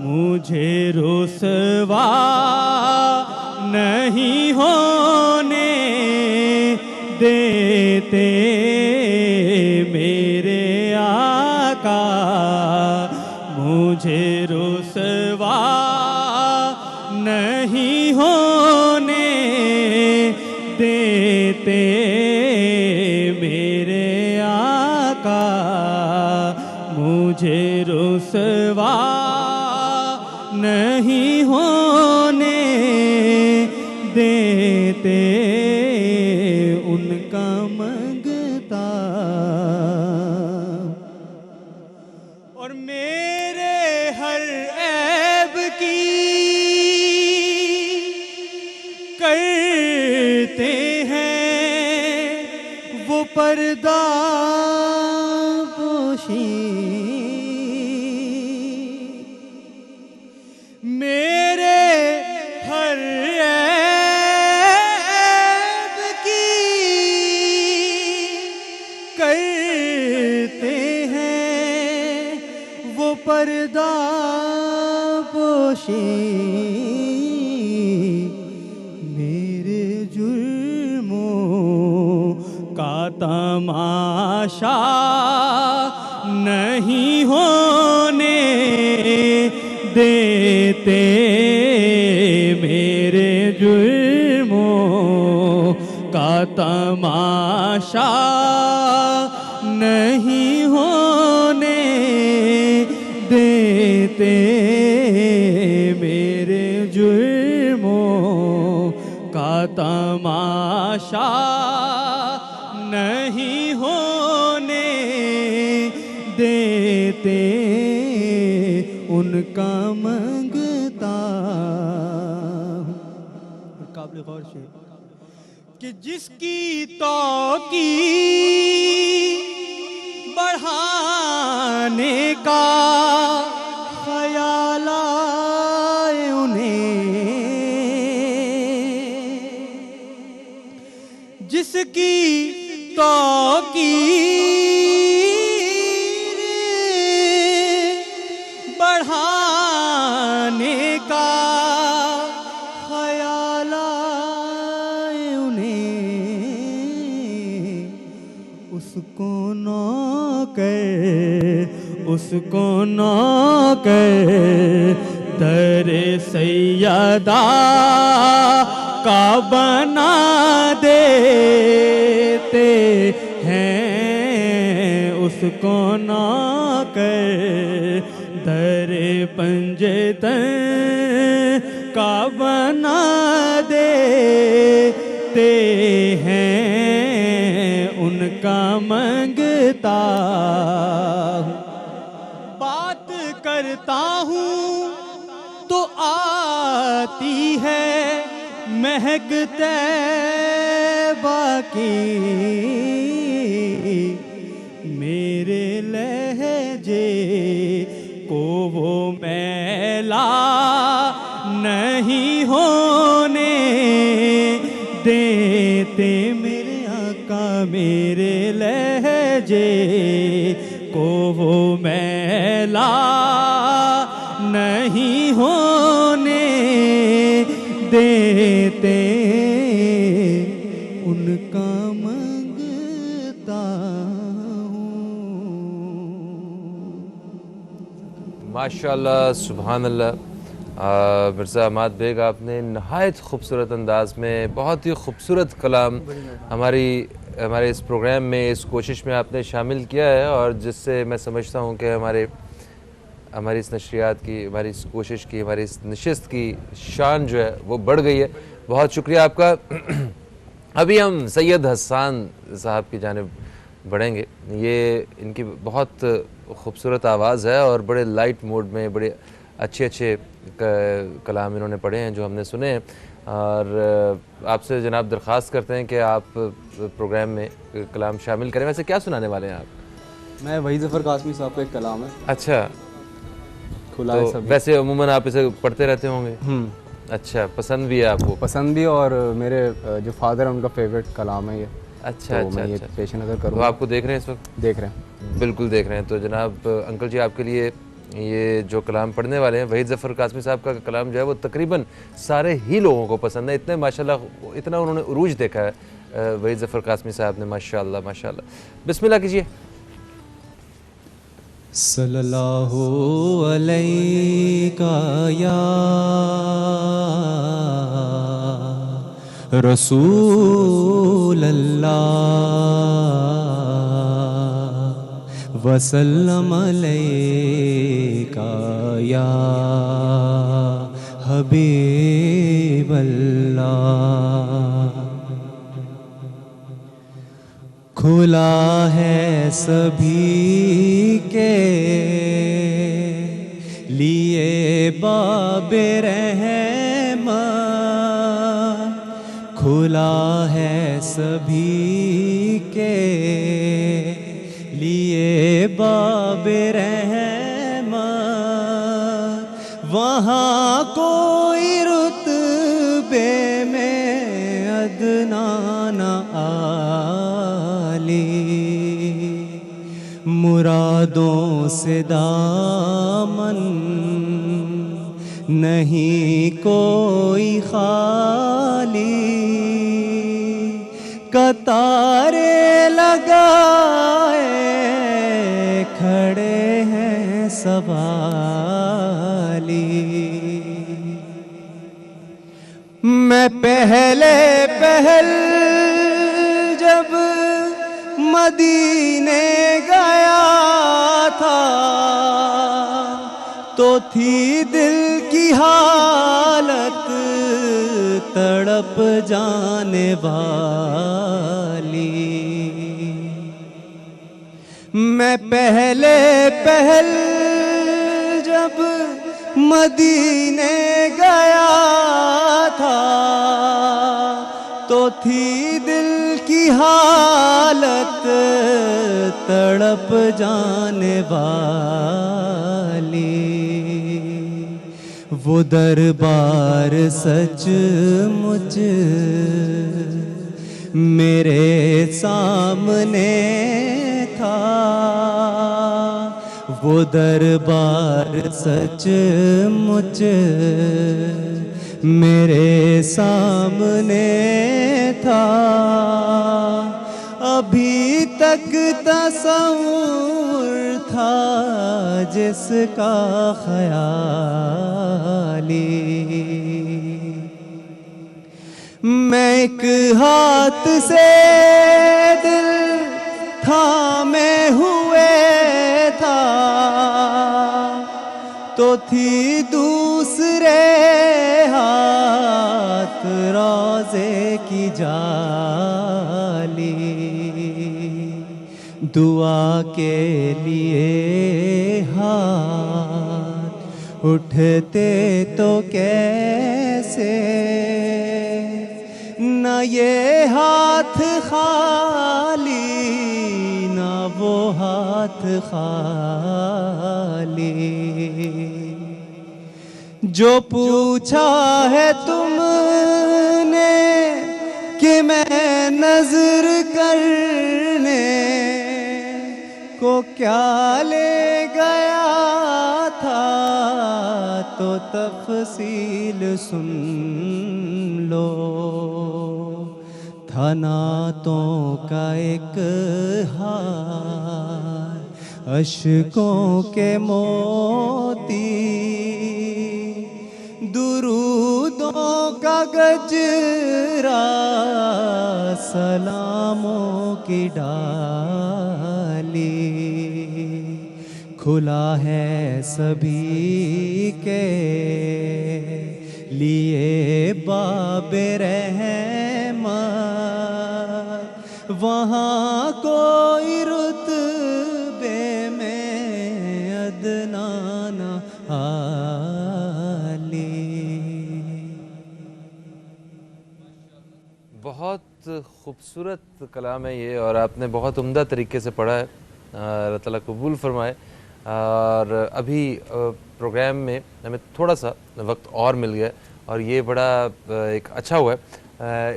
S7: मुझे रुसवा नहीं होने देते, मेरे आका मुझे रुसवा नहीं होने देते, मेरे आका मुझे रुसवा नहीं होने देते, उनका मंगता। और मेरे हर ऐब की करते हैं वो पर्दा पोशी, मेरे हर ऐब की करते हैं वो पर्दा पोशी, मेरे जुर्मों का तमाशा नहीं होने देते, मेरे जुर्मों का तमाशा नहीं होने देते, मेरे जुर्मों का तमाशा नहीं होने देते, उनका मंगता। काबिल गौर से कि जिसकी तौकी बढ़ाने का ख्याल आए उन्हें, जिसकी तौकी बढ़ाने का ख्याल आए उन्हें, उसको नौकर दरे सैयदा का बना देते हैं, उसको नौकर दरे पंजतन का बना देते हैं, उनका मंगता। बात करता हूँ तो आती है
S1: महक तैबा की मेरे लहजे को वो मैला नहीं होने देते मेरे आका, मेरे लहजे को वो मैला नहीं होने देते, उनका मांगता
S2: माशाल्लाह, सुभान अल्लाह। मिर्ज़ा अहमद बेग, आपने नहायत खूबसूरत अंदाज में बहुत ही खूबसूरत कलाम हमारे इस प्रोग्राम में, इस कोशिश में आपने शामिल किया है, और जिससे मैं समझता हूँ कि हमारी इस नशरियात की, हमारी इस कोशिश की, हमारी इस नशिस्त की शान जो है वो बढ़ गई है। बहुत शुक्रिया आपका। अभी हम सैयद हसन साहब की जानिब बढ़ेंगे। ये इनकी बहुत खूबसूरत आवाज़ है और बड़े लाइट मोड में बड़े अच्छे कलाम इन्होंने पढ़े हैं जो हमने सुने हैं, और आपसे जनाब दरख्वास्त करते हैं कि आप प्रोग्राम में कलाम शामिल करें। वैसे क्या सुनाने वाले हैं आप?
S7: मैं वही ज़फ़र कासमी साहब का एक कलाम है।
S2: अच्छा,
S7: खुला
S2: तो
S7: है सब।
S2: वैसे अमूमन आप इसे पढ़ते रहते होंगे? अच्छा, पसंद भी है आपको?
S7: पसंद भी, और मेरे जो फादर हैं उनका फेवरेट कलाम है ये।
S2: अच्छा,
S7: तो मैं ये पेश नज़र करूँ।
S2: तो आपको देख रहे हैं इस वक्त?
S7: देख रहे हैं,
S2: बिल्कुल देख रहे हैं। तो जनाब अंकल जी, आपके लिए ये जो कलाम पढ़ने वाले हैं, वहीद ज़फ़र कासमी साहब का कलाम जो है वो तकरीबन सारे ही लोगों को पसंद है। इतने माशाल्लाह, इतना उन्होंने उरूज देखा है वहीद ज़फ़र कासमी साहब ने, माशाल्लाह माशाल्लाह। बिस्मिल्लाह कीजिए।
S1: सल्लल्लाहु अलैका या रसूल अल्लाह वसल्लम अलैका या हबीब अल्लाह। खुला है सभी के लिए बाबे रहमत, खुला है सभी के लिए बाबे रहमत। वहाँ कोई रुतबे में अदना न मुरादों से दामन नहीं कोई खाली, कतारे लगाए खड़े हैं सवाली। मैं पहले जब मदीने गया था तो थी दिल की हालत तड़प जाने वाली। मैं पहले जब मदीने गया था तो थी दिल की हालत तड़प जाने वाली। वो दरबार सचमुच मेरे सामने था, वो दरबार सचमुच मेरे सामने था। अभी तक तस्वुर था जिसका ख्याली। मैं एक हाथ से दिल थामे हुए था तो थी दूसरे हाथ रोज़े की जाली। दुआ के लिए हाथ उठते तो कैसे न ये हाथ खाली न वो हाथ खाली। जो पूछा है तुमने कि मैं नजर करने को क्या ले गया था, तो तफसील सुन लो। था नातों का एक हार, अश्कों के मोती, दुरूदों का गजरा, सलामों की डाली। खुला है सभी के लिए बाबे रहमत, वहाँ कोई रुतबे में अदना न आली।
S2: बहुत खूबसूरत कलाम है ये, और आपने बहुत उम्दा तरीके से पढ़ा है। अल्लाह ताला कबूल फरमाए। और अभी प्रोग्राम में हमें थोड़ा सा वक्त और मिल गया, और ये बड़ा एक अच्छा हुआ है।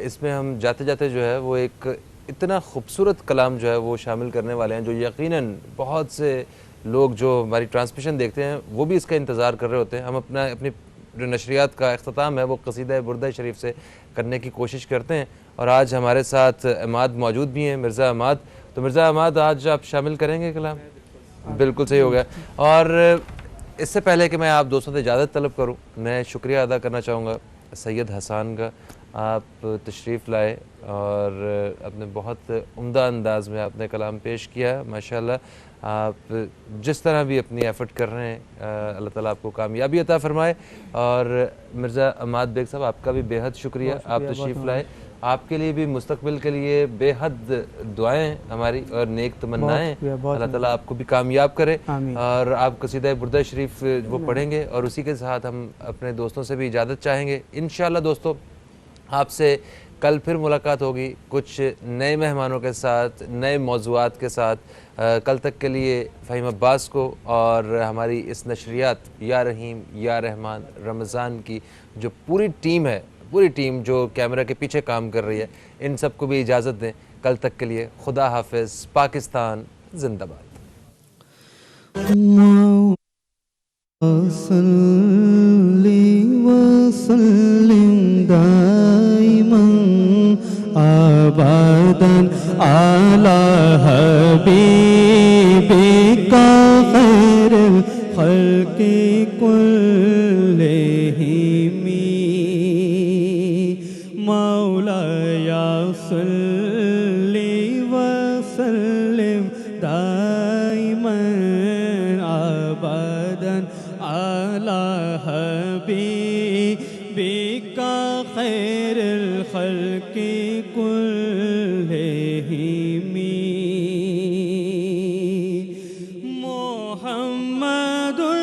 S2: इसमें हम जाते जाते जो है वो एक इतना खूबसूरत कलाम जो है वो शामिल करने वाले हैं, जो यकीनन बहुत से लोग जो हमारी ट्रांसमिशन देखते हैं वो भी इसका इंतज़ार कर रहे होते हैं। हम अपनी जो नशरियात का अख्ताम है वो क़सीदा बुर्दा शरीफ से करने की कोशिश करते हैं, और आज हमारे साथ अमाद मौजूद भी हैं, मिर्ज़ा अमाद। तो मिर्ज़ा अमाद, आज आप शामिल करेंगे कलाम? बिल्कुल सही हो गया। और इससे पहले कि मैं आप दोस्तों से इजाज़त तलब करूं, मैं शुक्रिया अदा करना चाहूँगा सैयद हसन का। आप तशरीफ़ लाए और अपने बहुत उम्दा अंदाज़ में आपने कलाम पेश किया। माशाल्लाह, आप जिस तरह भी अपनी एफ़र्ट कर रहे हैं, अल्लाह ताला आपको कामयाबी अता फ़रमाए। और मिर्ज़ा अमाद बेग साहब, आपका भी बेहद शुक्रिया, आप तशरीफ़ लाए। आपके लिए भी मुस्तकबिल के लिए बेहद दुआएं हमारी और नेक तमन्नाएं। अल्लाह ताला आपको भी कामयाब करे। और आप क़सीदा बुर्दा शरीफ वो पढ़ेंगे, और उसी के साथ हम अपने दोस्तों से भी इजाज़त चाहेंगे। इंशाअल्लाह दोस्तों, आपसे कल फिर मुलाकात होगी कुछ नए मेहमानों के साथ, नए मौज़ूआत के साथ। कल तक के लिए फ़हीम अब्बास को और हमारी इस नशरियात या रहीम या रहमान रमज़ान की जो पूरी टीम है, पूरी टीम जो कैमरा के पीछे काम कर रही है, इन सबको भी इजाज़त दें। कल तक के लिए खुदा हाफिज़। पाकिस्तान जिंदाबाद।
S1: आबादन आला हबीबिका खैरुल खल्क़ि कुल्लिहिमी। मौलाया सल्लि व सल्लिम दाइमन अबदन अला हबीबिका खैरुल खल्क़ि कुल्लिहिमी। मुहम्मदुर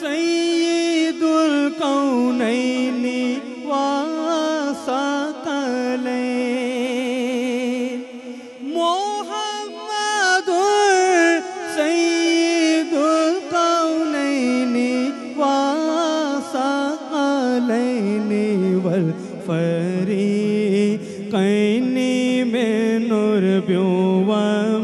S1: सय्यिदुल कौनैनि व सकलैन। मुहम्मदुर सय्यिदुल कौनैनि व सकलैन वल फरीक़ैनि मिन उर्बिन व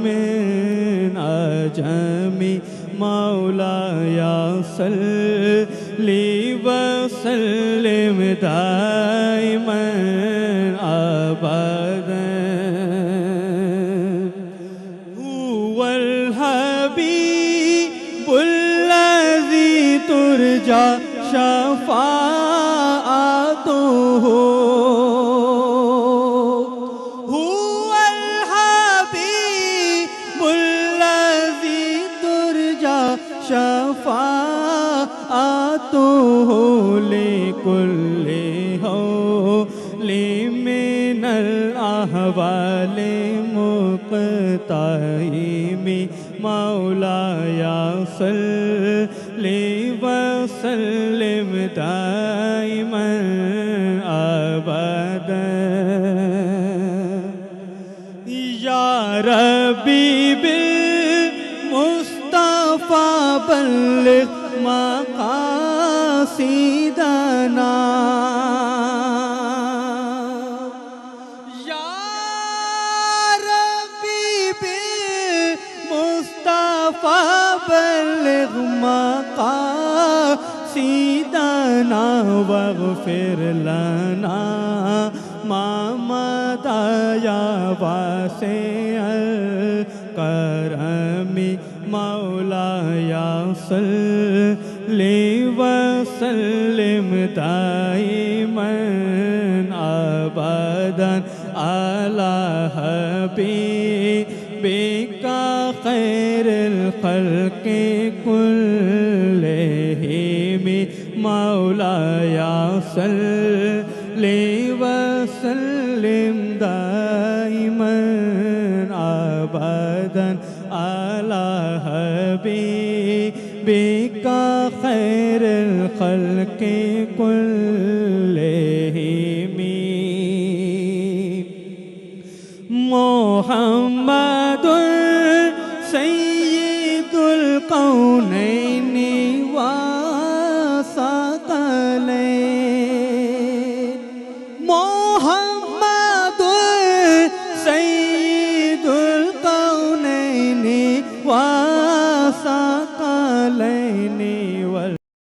S1: मिन अजमी। मौलाया सल्लि व सल्लिम दाइमन अबदन। हुवल हबीबुल्लज़ी तुरजा शफ़ाअतुहु। हुवल हबीबुल्लज़ी तुरजा शफ़ाअतुहु लिकुल्लि हौलिन मिनल अहवालि मुक़तइमी। मौलाया सल्लि व सल्लिम दाइमन अबदन। रब्बी बिल मुस्तफा बल्लिग मकासिदना या रब्बी बिल मुस्तफा बल्लिग मकासिदना वग़फिर लना मा मदा या वासिअल करमी मौला या सल्लि व सल्लिम दाइमन अबदन अला हबीबिका खैरुल खल्क़ि कुल्लिहिम मौला या सल्लि व सल्लिम दाइमन अबदन अला हबीबिका खैरुल खल्क़ि कुल्लिहिम मुहम्मदुर सय्यिदुल कौनैनि व सकलैन मुहम्मदुर सय्यिदुल